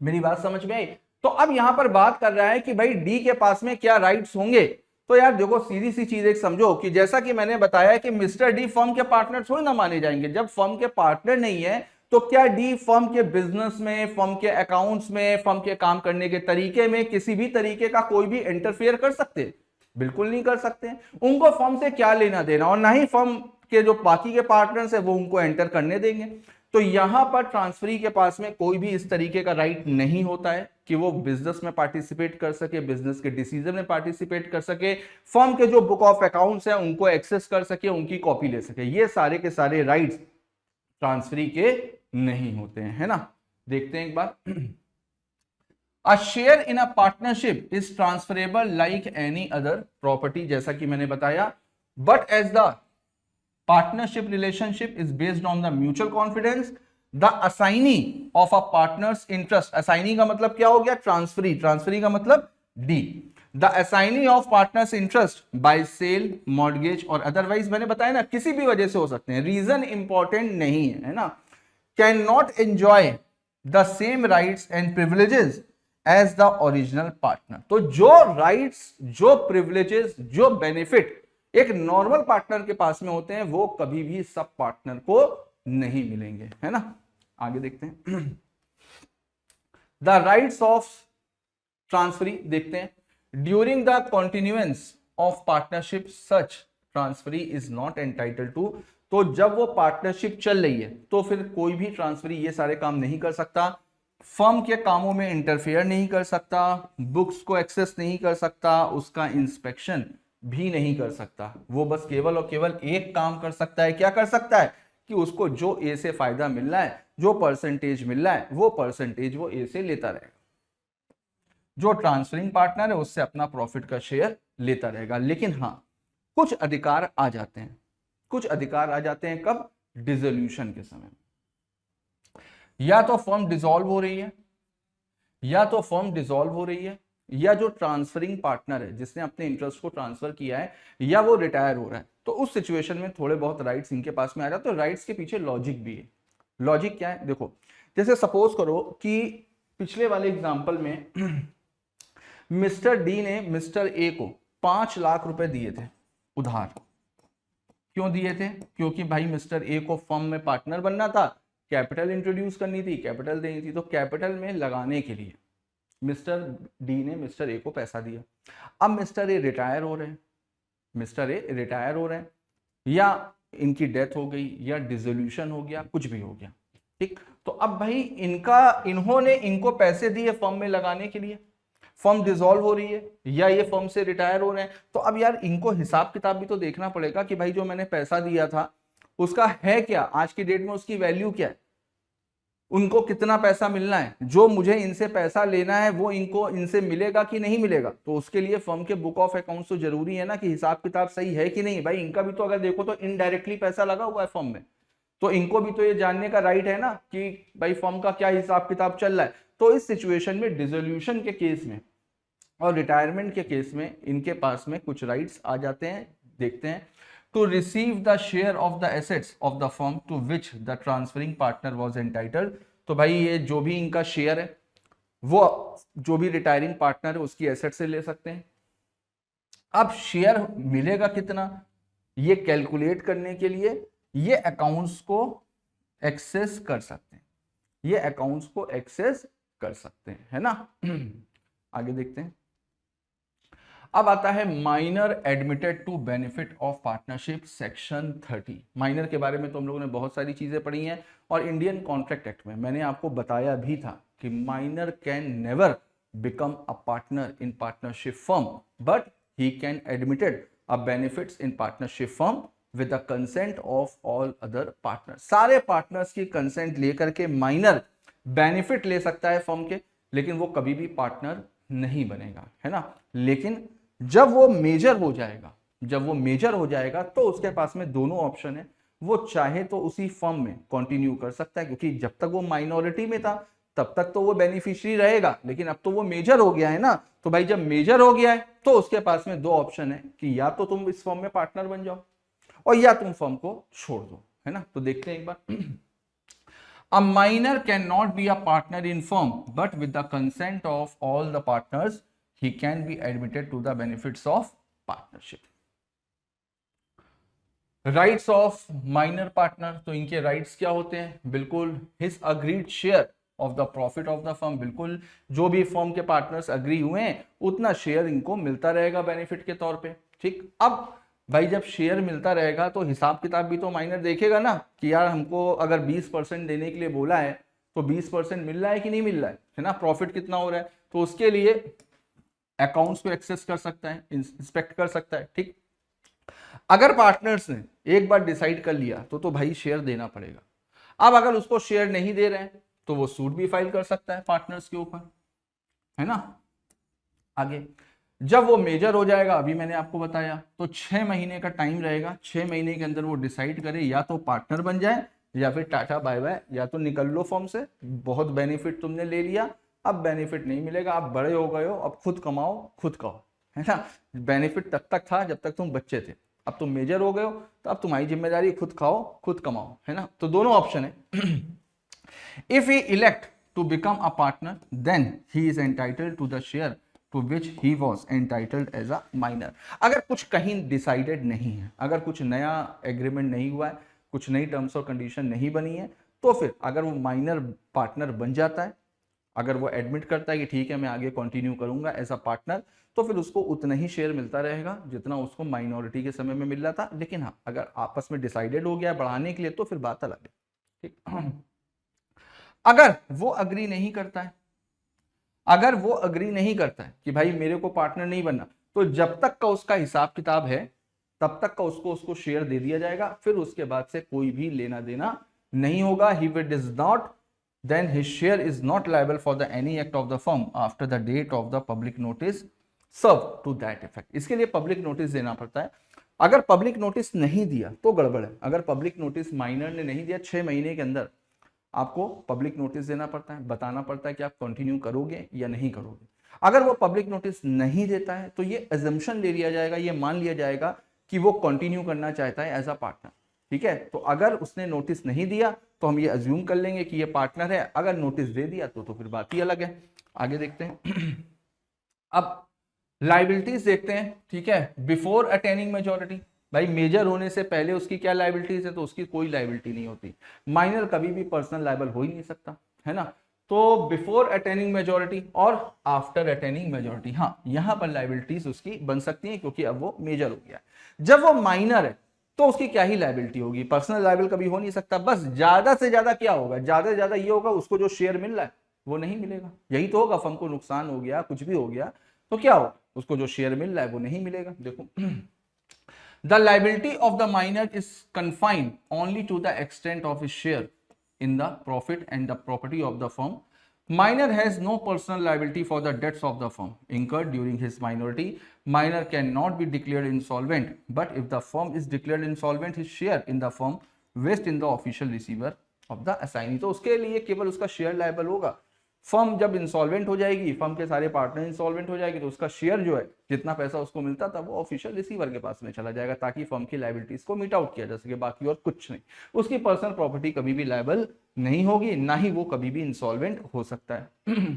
मेरी बात समझ में आई? तो अब यहां पर बात कर रहा है कि भाई डी के पास में क्या राइट्स होंगे। तो यार देखो सीधी सी चीज एक समझो कि जैसा कि मैंने बताया कि मिस्टर डी फर्म के पार्टनर थोड़ी ना माने जाएंगे। जब फर्म के पार्टनर नहीं है तो क्या डी फर्म के बिजनेस में, फर्म के अकाउंट्स में, फर्म के काम करने के तरीके में किसी भी तरीके का कोई भी इंटरफेयर कर सकते? बिल्कुल नहीं कर सकते। उनको फर्म से क्या लेना देना, और ना ही फर्म के जो बाकी के पार्टनर्स है वो उनको एंटर करने देंगे। तो यहां पर ट्रांसफरी के पास में कोई भी इस तरीके का राइट नहीं होता है कि वो बिजनेस में पार्टिसिपेट कर सके, बिजनेस के डिसीजन में पार्टिसिपेट कर सके, फर्म के जो बुक ऑफ अकाउंट्स हैं उनको एक्सेस कर सके, उनकी कॉपी ले सके। ये सारे के सारे राइट्स ट्रांसफरी के नहीं होते हैं, है ना। देखते हैं एक बार। A share in a partnership is transferable like any other property, जैसा कि मैंने बताया, but as the partnership relationship is based on the mutual confidence, the assignee of a partner's interest, assignee का मतलब क्या हो गया, transferee, transferee का मतलब D, the assignee of partner's interest by sale, mortgage और otherwise, मैंने बताया ना किसी भी वजह से हो सकते हैं, रीजन इंपॉर्टेंट नहीं है ना, can not enjoy the same rights and privileges as the original partner. तो जो राइट्स, जो प्रिविलेजेस, जो बेनिफिट एक नॉर्मल पार्टनर के पास में होते हैं वो कभी भी सब पार्टनर को नहीं मिलेंगे, है ना। आगे देखते हैं। द राइट्स ऑफ ट्रांसफरी देखते हैं। During the continuance of partnership such transferee is not entitled to. तो जब वो पार्टनरशिप चल रही है तो फिर कोई भी ट्रांसफरी ये सारे काम नहीं कर सकता, फर्म के कामों में इंटरफेयर नहीं कर सकता, बुक्स को एक्सेस नहीं कर सकता, उसका इंस्पेक्शन भी नहीं कर सकता। वो बस केवल और केवल एक काम कर सकता है, क्या कर सकता है कि उसको जो ए से फायदा मिल रहा है, जो परसेंटेज मिल रहा है, वो परसेंटेज वो ए से लेता रहेगा। जो ट्रांसफरिंग पार्टनर है उससे अपना प्रॉफिट का शेयर लेता रहेगा। लेकिन हाँ कुछ अधिकार आ जाते हैं, कुछ अधिकार आ जाते हैं कब, डिसोल्यूशन के समय। या तो फर्म डिसॉल्व हो रही है, या तो फर्म डिसॉल्व हो रही है, या जो ट्रांसफरिंग पार्टनर है जिसने अपने इंटरेस्ट को ट्रांसफर किया है, या वो रिटायर हो रहा है, तो उस सिचुएशन में थोड़े बहुत राइट्स इनके पास में आ जाते हैं। तो राइट्स के पीछे लॉजिक भी है। लॉजिक क्या है देखो, जैसे सपोज करो कि पिछले वाले एग्जांपल में मिस्टर डी ने मिस्टर ए को 5 लाख रुपए दिए थे उधार। क्यों दिए थे, क्योंकि भाई मिस्टर ए को फर्म में पार्टनर बनना था, कैपिटल इंट्रोड्यूस करनी थी, कैपिटल देनी थी। तो कैपिटल में लगाने के लिए मिस्टर डी ने मिस्टर ए को पैसा दिया। अब मिस्टर ए रिटायर हो रहे हैं, मिस्टर ए रिटायर हो रहे हैं, या इनकी डेथ हो गई, या डिसोल्यूशन हो गया, कुछ भी हो गया, ठीक। तो अब भाई इन्होंने इनको पैसे दिए फर्म में लगाने के लिए, फर्म डिसॉल्व हो रही है या ये फर्म से रिटायर हो रहे हैं, तो अब यार इनको हिसाब किताब भी तो देखना पड़ेगा कि भाई जो मैंने पैसा दिया था उसका है क्या, आज की डेट में उसकी वैल्यू क्या है, उनको कितना पैसा मिलना है, जो मुझे इनसे पैसा लेना है वो इनको इनसे मिलेगा कि नहीं मिलेगा। तो उसके लिए फर्म के बुक ऑफ अकाउंट्स तो जरूरी है ना कि हिसाब किताब सही है कि नहीं। भाई इनका भी तो अगर देखो तो इनडायरेक्टली पैसा लगा हुआ है फर्म में, तो इनको भी तो ये जानने का राइट है ना कि भाई फर्म का क्या हिसाब किताब चल रहा है। तो इस सिचुएशन में डिसोल्यूशन के केस में और रिटायरमेंट के केस में इनके पास में कुछ राइट्स आ जाते हैं। देखते हैं, to receive the share of the assets of the firm to which the transferring partner was entitled. तो भाई ये जो भी इनका शेयर है वो जो भी रिटायरिंग पार्टनर है उसकी एसेट से ले सकते हैं। अब शेयर मिलेगा कितना, ये कैलकुलेट करने के लिए ये अकाउंट्स को एक्सेस कर सकते हैं, ये अकाउंट्स को एक्सेस कर सकते हैं, है ना। आगे देखते हैं। अब आता है minor admitted to benefit of partnership section 30। Minor के बारे में तो हम लोगों ने बहुत सारी चीजें पढ़ी हैं, और इंडियन कॉन्ट्रैक्ट एक्ट में मैंने आपको बताया भी था कि minor can never become a partner in partnership firm, but he can admitted a benefits in partnership firm with the consent of all other partners. सारे पार्टनर्स की कंसेंट लेकर के माइनर बेनिफिट ले सकता है फर्म के, लेकिन वो कभी भी पार्टनर नहीं बनेगा, है ना। लेकिन जब वो मेजर हो जाएगा, जब वो मेजर हो जाएगा तो उसके पास में दोनों ऑप्शन है। वो चाहे तो उसी फर्म में कंटिन्यू कर सकता है, क्योंकि जब तक वो माइनॉरिटी में था तब तक तो वो बेनिफिशियरी रहेगा, लेकिन अब तो वो मेजर हो गया है ना। तो भाई जब मेजर हो गया है तो उसके पास में दो ऑप्शन है कि या तो तुम इस फर्म में पार्टनर बन जाओ और या तुम फर्म को छोड़ दो, है ना। तो देखते हैं एक बार। A minor cannot be a partner in firm, but with the consent of all the partners, he can be admitted to the benefits of partnership. Rights of minor partner, तो इनके राइट्स क्या होते हैं? बिल्कुल his agreed share of the profit of the firm. बिल्कुल जो भी firm के पार्टनर्स अग्री हुए हैं उतना शेयर इनको मिलता रहेगा बेनिफिट के तौर पे, ठीक। अब भाई जब शेयर मिलता रहेगा तो हिसाब किताब भी तो माइनर देखेगा ना कि यार हमको अगर 20% देने के लिए बोला है तो 20% मिल रहा है कि नहीं मिल रहा है ना, प्रॉफिट कितना हो रहा है। तो उसके लिए अकाउंट्स को एक्सेस कर सकता है, इंस्पेक्ट कर सकता है, ठीक। अगर पार्टनर्स ने एक बार डिसाइड कर लिया तो भाई शेयर देना पड़ेगा। अब अगर उसको शेयर नहीं दे रहे हैं तो वो सूट भी फाइल कर सकता है पार्टनर्स के ऊपर, है ना। आगे जब वो मेजर हो जाएगा, अभी मैंने आपको बताया, तो 6 महीने का टाइम रहेगा। 6 महीने के अंदर वो डिसाइड करे या तो पार्टनर बन जाए या फिर टाटा बाय बाय, या तो निकल लो फर्म से। बहुत बेनिफिट तुमने ले लिया, अब बेनिफिट नहीं मिलेगा, आप बड़े हो गए हो, अब खुद कमाओ खुद खाओ, है ना। बेनिफिट तब तक था जब तक तुम बच्चे थे, अब तुम मेजर हो गए हो तो अब तुम्हारी जिम्मेदारी खुद खाओ खुद कमाओ, है ना। तो दोनों ऑप्शन है। If he elect to become a partner then he is entitled to the share to which he was entitled as a minor. अगर कुछ कहीं डिसाइडेड नहीं है, अगर कुछ नया एग्रीमेंट नहीं हुआ है, कुछ नई टर्म्स और कंडीशन नहीं बनी है, तो फिर अगर वो माइनर पार्टनर बन जाता है, अगर वो एडमिट करता है कि ठीक है मैं आगे कंटिन्यू करूंगा एज अ पार्टनर, तो फिर उसको उतना ही शेयर मिलता रहेगा जितना उसको माइनॉरिटी के समय में मिल रहा था। लेकिन हाँ, अगर आपस में डिसाइडेड हो गया बढ़ाने के लिए तो फिर बात अलग है, ठीक। अगर वो अग्री नहीं करता है, अगर वो अग्री नहीं करता है कि भाई मेरे को पार्टनर नहीं बनना, तो जब तक का उसका हिसाब किताब है तब तक का उसको शेयर दे दिया जाएगा, फिर उसके बाद से कोई भी लेना देना नहीं होगा। He does not, then his share is not liable for the any act of the firm after the date of the public notice served to that effect. इसके लिए पब्लिक नोटिस देना पड़ता है। अगर पब्लिक नोटिस नहीं दिया तो गड़बड़ है। अगर पब्लिक नोटिस माइनर ने नहीं दिया 6 महीने के अंदर, आपको पब्लिक नोटिस देना पड़ता है, बताना पड़ता है कि आप कंटिन्यू करोगे या नहीं करोगे। अगर वो पब्लिक नोटिस नहीं देता है तो ये अजम्पशन ले लिया जाएगा, ये मान लिया जाएगा कि वो कंटिन्यू करना चाहता है एज अ पार्टनर, ठीक है। तो अगर उसने नोटिस नहीं दिया तो हम ये अज्यूम कर लेंगे कि ये पार्टनर है, अगर नोटिस दे दिया तो फिर बात ही अलग है। आगे देखते हैं। अब लाइबिलिटीज देखते हैं, ठीक है। बिफोर अटेनिंग मेजोरिटी, भाई मेजर होने से पहले उसकी क्या लाइबिलिटीज है? तो उसकी कोई लाइबिलिटी नहीं होती। माइनर कभी भी पर्सनल लाइबल हो ही नहीं सकता, है ना। तो बिफोर अटेनिंग मेजोरिटी और आफ्टर अटेनिंग मेजोरिटी, हाँ यहां पर लाइबिलिटीज उसकी बन सकती हैं क्योंकि अब वो मेजर हो गया है। जब वो माइनर है तो उसकी क्या ही लाइबिलिटी होगी? पर्सनल लाइबल कभी हो नहीं सकता। बस ज्यादा से ज्यादा क्या होगा? ज्यादा से ज्यादा ये होगा उसको जो शेयर मिल रहा है वो नहीं मिलेगा, यही तो होगा। फर्म को नुकसान हो गया, कुछ भी हो गया तो क्या हो, उसको जो शेयर मिल रहा है वो नहीं मिलेगा। देखो, the liability of the minor is confined only to the extent of his share in the profit and the property of the firm. Minor has no personal liability for the debts of the firm incurred during his minority. Minor cannot be declared insolvent, but if the firm is declared insolvent, his share in the firm vests in the official receiver of the assignee. तो उसके लिए केवल उसका share liable होगा। Firm जब insolvent हो जाएगी, firm के सारे पार्टनर इंसॉल्वेंट हो जाएगी, तो उसका शेयर जो है, जितना पैसा उसको मिलता था वो ऑफिशियल रिसीवर के पास में चला जाएगा, ताकि फर्म की लायबिलिटीज को मीट आउट किया जा सके, बाकी और कुछ नहीं। उसकी पर्सनल प्रॉपर्टी कभी भी लायबल नहीं होगी, ना ही वो कभी भी इंसॉल्वेंट हो सकता है।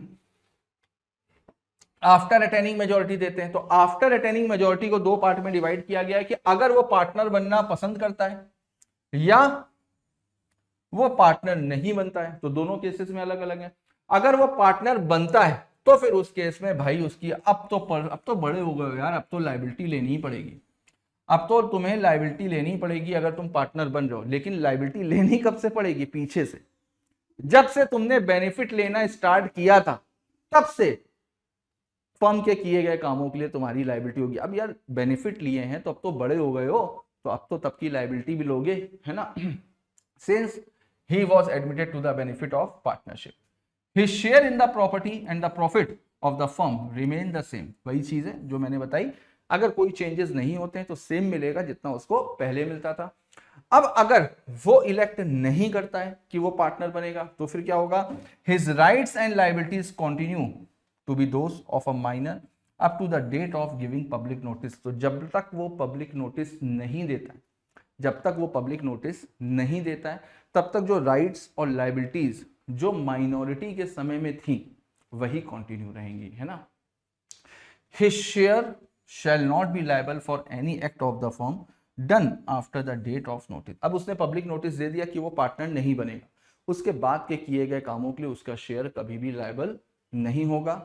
आफ्टर अटेनिंग मेजोरिटी देते हैं, तो आफ्टर अटेनिंग मेजोरिटी को दो पार्ट में डिवाइड किया गया है कि अगर वो पार्टनर बनना पसंद करता है या वो पार्टनर नहीं बनता है, तो दोनों केसेस में अलग अलग है। अगर वो पार्टनर बनता है तो फिर उस केस में भाई उसकी अब तो बड़े हो गए यार, अब तो लायबिलिटी लेनी ही पड़ेगी। अब तो तुम्हें लायबिलिटी लेनी पड़ेगी अगर तुम पार्टनर बन रहे हो। लेकिन लायबिलिटी लेनी कब से पड़ेगी? पीछे से, जब से तुमने बेनिफिट लेना स्टार्ट किया था तब से फर्म के किए गए कामों के लिए तुम्हारी लायबिलिटी होगी। अब यार बेनिफिट लिए हैं तो अब तो बड़े हो गए हो, तो अब तो तब की लाइबिलिटी भी लोगे, है ना। Since he was admitted to the benefit of partnership, his share in the property and the profit of the firm remain the same. वही चीज है जो मैंने बताई, अगर कोई चेंजेस नहीं होते हैं तो सेम मिलेगा जितना उसको पहले मिलता था। अब अगर वो इलेक्ट नहीं करता है कि वो पार्टनर बनेगा तो फिर क्या होगा, his rights and liabilities continue to be those of a minor up to the date of giving public notice. तो जब तक वो पब्लिक नोटिस नहीं देता है, जब तक वो पब्लिक नोटिस नहीं देता है, तब तक जो राइट्स और लाइबिलिटीज जो माइनॉरिटी के समय में थी वही कंटिन्यू रहेंगी, है ना। His share shall not be liable for any act of the firm done after the date of notice. अब उसने पब्लिक नोटिस दे दिया कि वो पार्टनर नहीं बनेगा, उसके बाद के किए गए कामों के लिए उसका शेयर कभी भी लायबल नहीं होगा।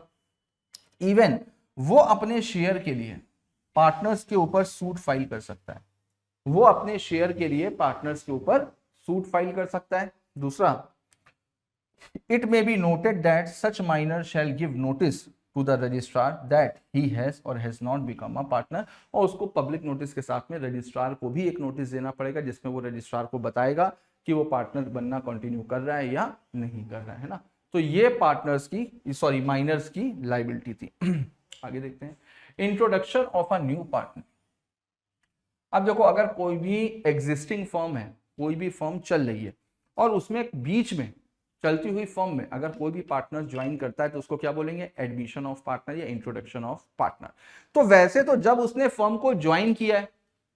इवन वो अपने शेयर के लिए पार्टनर्स के ऊपर सूट फाइल कर सकता है, वो अपने शेयर के लिए पार्टनर्स के ऊपर सूट फाइल कर सकता है। दूसरा, it may be noted that such minor shall give notice to the registrar that he has or has not become a partner, और उसको पब्लिक नोटिस के साथ में रजिस्ट्रार को भी एक नोटिस देना पड़ेगा जिसमें वो रजिस्ट्रार को बताएगा कि वो पार्टनर बनना कंटिन्यू कर रहा है या नहीं कर रहा है ना। तो ये पार्टनर्स की सॉरी माइनर्स की लाइबिलिटी थी। आगे देखते हैं, introduction of a new partner. अब देखो, अगर कोई भी एग्जिस्टिंग फर्म है, कोई भी फर्म चल रही है और उसमें बीच में चलती हुई फर्म में अगर कोई भी पार्टनर ज्वाइन करता है तो उसको क्या बोलेंगे, एडमिशन ऑफ पार्टनर या इंट्रोडक्शन ऑफ पार्टनर। तो वैसे तो जब उसने फर्म को ज्वाइन किया है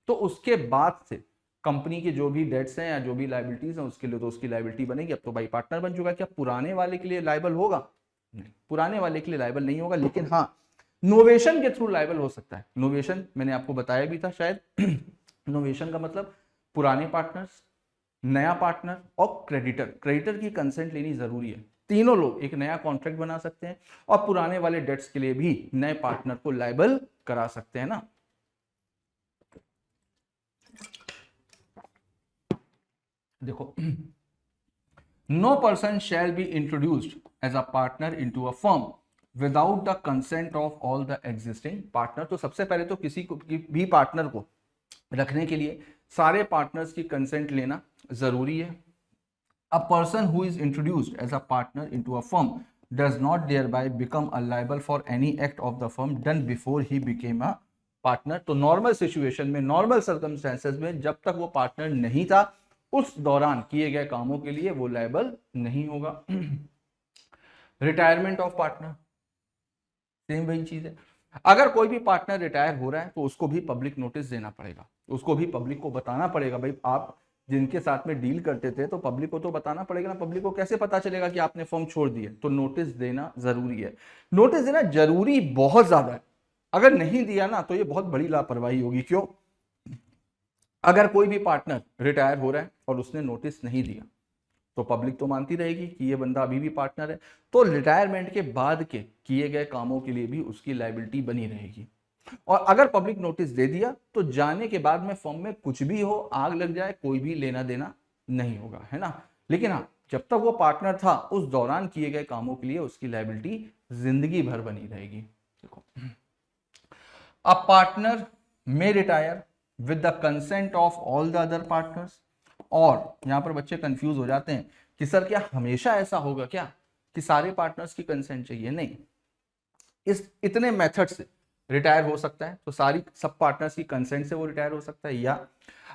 तो उसके बाद से कंपनी के जो भी डेट्स हैं या जो भी लाइबिलिटीज हैं उसके लिए तो उसकी लाइबिलिटी बनेगी। अब तो भाई पार्टनर बन चुका है, क्या पुराने वाले के लिए लाइबल होगा? नहीं, पुराने वाले के लिए लाइबल नहीं होगा, लेकिन हाँ नोवेशन के थ्रू लाइबल हो सकता है। नोवेशन मैंने आपको बताया भी था शायद। नोवेशन का मतलब पुराने पार्टनर्स, नया पार्टनर और क्रेडिटर, क्रेडिटर की कंसेंट लेनी जरूरी है। तीनों लोग एक नया कॉन्ट्रैक्ट बना सकते हैं और पुराने वाले डेट्स के लिए भी नए पार्टनर को लाइबल करा सकते हैं ना। देखो, no person shall be introduced as a partner into a firm without the consent of all the existing partner. तो सबसे पहले तो किसी को भी पार्टनर को रखने के लिए सारे पार्टनर्स की कंसेंट लेना जरूरी है। A person who is introduced as a partner into a firm does not thereby become liable for any act of the firm done before he became a partner। तो नॉर्मल सिचुएशन में, normal circumstances में जब तक वो partner नहीं था उस दौरान किए गए कामों के लिए वो लायबल नहीं होगा। रिटायरमेंट ऑफ पार्टनर, सेम वही चीज है। अगर कोई भी पार्टनर रिटायर हो रहा है तो उसको भी पब्लिक नोटिस देना पड़ेगा, उसको भी पब्लिक को बताना पड़ेगा। भाई आप जिनके साथ में डील करते थे तो पब्लिक को तो बताना पड़ेगा ना, पब्लिक को कैसे पता चलेगा कि आपने फर्म छोड़ दी है? तो नोटिस देना जरूरी है। नोटिस देना जरूरी बहुत ज्यादा है, अगर नहीं दिया ना तो ये बहुत बड़ी लापरवाही होगी। क्यों? अगर कोई भी पार्टनर रिटायर हो रहा है और उसने नोटिस नहीं दिया तो पब्लिक तो मानती रहेगी कि ये बंदा अभी भी पार्टनर है, तो रिटायरमेंट के बाद के किए गए कामों के लिए भी उसकी लायबिलिटी बनी रहेगी। और अगर पब्लिक नोटिस दे दिया तो जाने के बाद में फर्म में कुछ भी हो, आग लग जाए, कोई भी लेना देना नहीं होगा, है ना। लेकिन हाँ, जब तक वो पार्टनर था उस दौरान किए गए कामों के लिए उसकी लायबिलिटी जिंदगी भर बनी रहेगी। देखो, a partner may retire with the consent of all the other partners. और यहां पर बच्चे कंफ्यूज हो जाते हैं कि सर क्या हमेशा ऐसा होगा क्या कि सारे पार्टनर्स की कंसेंट चाहिए? नहीं, इस इतने मेथड से रिटायर हो सकता है। तो सारी सब पार्टनर्स की कंसेंट से वो रिटायर हो सकता है, या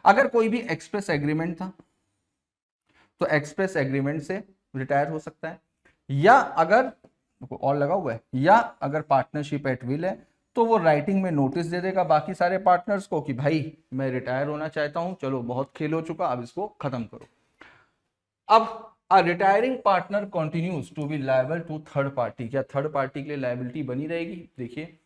अगर कोई भी एक्सप्रेस एग्रीमेंट था तो एक्सप्रेस एग्रीमेंट से रिटायर हो सकता है, या अगर और लगा हुआ है, या अगर पार्टनरशिप एट विल है तो वो राइटिंग में नोटिस दे देगा बाकी सारे पार्टनर्स को कि भाई मैं रिटायर होना चाहता हूं, चलो बहुत खेल हो चुका, अब इसको खत्म करो। अब a retiring partner continues to be liable to third party. क्या थर्ड पार्टी के लिए लायबिलिटी बनी रहेगी? देखिए,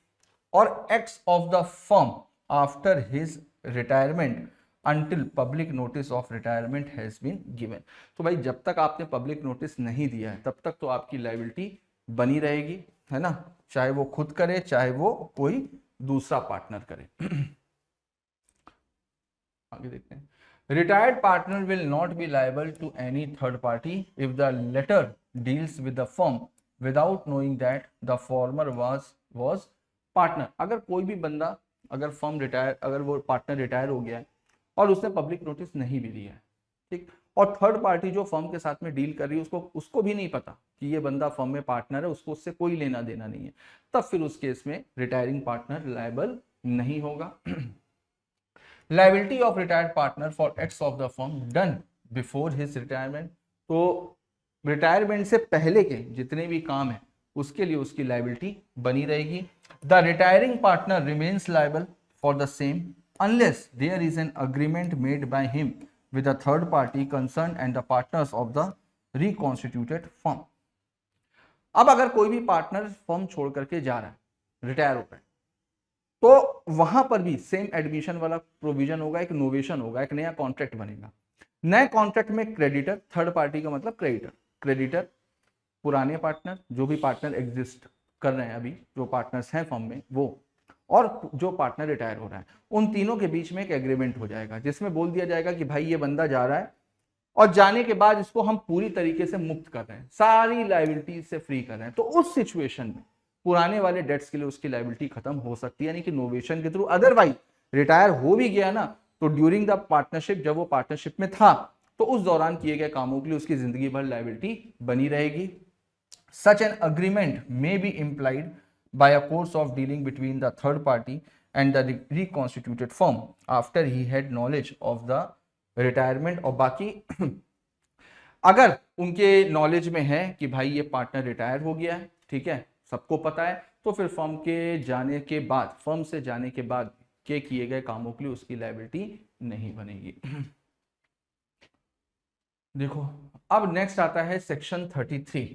और acts of the firm after his retirement until public notice of retirement has been given. तो भाई जब तक आपने पब्लिक नोटिस नहीं दिया है तब तक तो आपकी लायबिलिटी बनी रहेगी, है ना, चाहे वो खुद करे चाहे वो कोई दूसरा पार्टनर करे। आगे देखते हैं, retired partner will not be liable to any third party if the latter deals with the firm without knowing that the former was partner। अगर कोई भी बंदा, अगर फर्म रिटायर, अगर वो पार्टनर रिटायर हो गया है और उसने पब्लिक नोटिस नहीं भी दिया है, ठीक। और थर्ड पार्टी जो फर्म के साथ में डील कर रही है उसको भी नहीं पता कि ये बंदा फर्म में पार्टनर है, उसको उससे कोई लेना देना नहीं है, तब फिर उस केस में रिटायरिंग पार्टनर लायबल नहीं होगा। Liability of retired partner for acts of the firm done before his retirement, तो रिटायरमेंट से पहले के जितने भी काम है उसके लिए उसकी लाइबिलिटी बनी रहेगी। The retiring partner remains liable for the same unless there is an agreement made by him with a third party concerned and the partners of the reconstituted firm। अब अगर कोई भी पार्टनर फर्म छोड़ करके जा रहा है, रिटायर हो रहा है, तो वहां पर भी सेम एडमिशन वाला प्रोविजन होगा, एक नोवेशन होगा, एक नया कॉन्ट्रैक्ट बनेगा। नए कॉन्ट्रैक्ट में क्रेडिटर, थर्ड पार्टी का मतलब क्रेडिटर, क्रेडिटर पुराने पार्टनर जो भी पार्टनर एग्जिस्ट कर रहे हैं अभी, जो पार्टनर्स हैं फर्म में वो, और जो पार्टनर रिटायर हो रहा है, उन तीनों के बीच में एक एग्रीमेंट हो जाएगा जिसमें बोल दिया जाएगा कि भाई ये बंदा जा रहा है और जाने के बाद इसको हम पूरी तरीके से मुक्त कर रहे हैं, सारी लायबिलिटी से फ्री कर रहे हैं। तो उस सिचुएशन में पुराने वाले डेट्स के लिए उसकी लायबिलिटी खत्म हो सकती है, यानी कि नोवेशन के थ्रू। अदरवाइज रिटायर हो भी गया ना, तो ड्यूरिंग द पार्टनरशिप, जब वो पार्टनरशिप में था तो उस दौरान किए गए कामों के लिए उसकी जिंदगी भर लायबिलिटी बनी रहेगी। Such an agreement may be implied by a course of dealing between the third party and the reconstituted firm after he had knowledge of the retirement। और बाकी अगर उनके नॉलेज में है कि भाई ये पार्टनर रिटायर हो गया है, ठीक है, सबको पता है, तो फिर फर्म के जाने के बाद, फर्म से जाने के बाद के किए गए कामों के लिए उसकी लायबिलिटी नहीं बनेगी। देखो अब नेक्स्ट आता है section 33,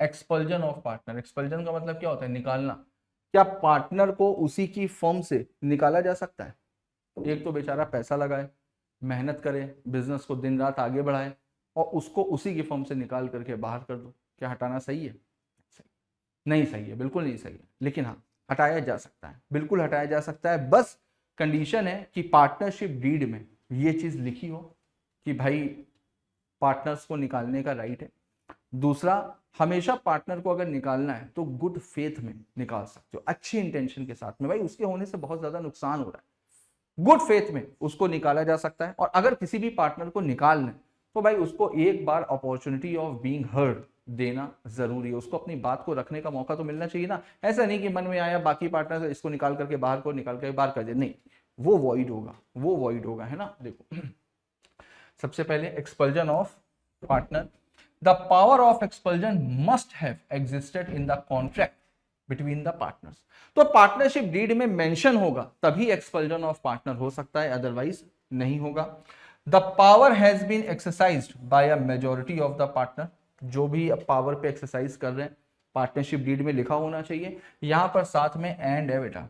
expulsion of partner. Expulsion का मतलब क्या होता है? निकालना। क्या पार्टनर को उसी की फर्म से निकाला जा सकता है? एक तो बेचारा पैसा लगाए, मेहनत करे, बिजनेस को दिन रात आगे बढ़ाए, और उसको उसी की फर्म से निकाल करके बाहर कर दो, क्या हटाना सही है? नहीं सही है, बिल्कुल नहीं सही है। लेकिन हाँ, हटाया जा सकता है, बिल्कुल हटाया जा सकता है। बस कंडीशन है कि पार्टनरशिप डीड में ये चीज लिखी हो कि भाई पार्टनर्स को निकालने का राइट है। दूसरा, हमेशा पार्टनर को अगर निकालना है तो गुड फेथ में निकाल सकते हो, अच्छी इंटेंशन के साथ में, भाई उसके होने से बहुत ज्यादा नुकसान हो रहा है, गुड फेथ में उसको निकाला जा सकता है। और अगर किसी भी पार्टनर को निकालना है तो भाई उसको एक बार अपॉर्चुनिटी ऑफ बीइंग हर्ड देना जरूरी है, उसको अपनी बात को रखने का मौका तो मिलना चाहिए ना। ऐसा नहीं कि मन में आया बाकी पार्टनर इसको निकाल करके बाहर को निकाल करके बाहर कर दे, नहीं, वो वॉइड होगा, वो वॉइड होगा, है ना। देखो सबसे पहले expulsion of partner, the power of expulsion must have existed in the contract between the partners। तो पार्टनरशिप डीड में मेंशन होगा तभी एक्सपल्जन ऑफ पार्टनर हो सकता है, अदरवाइज नहीं होगा। The power has been exercised by a majority of the partner, जो भी पावर पे एक्सरसाइज कर रहे हैं पार्टनरशिप डीड में लिखा होना चाहिए। यहां पर साथ में एंड है बेटा,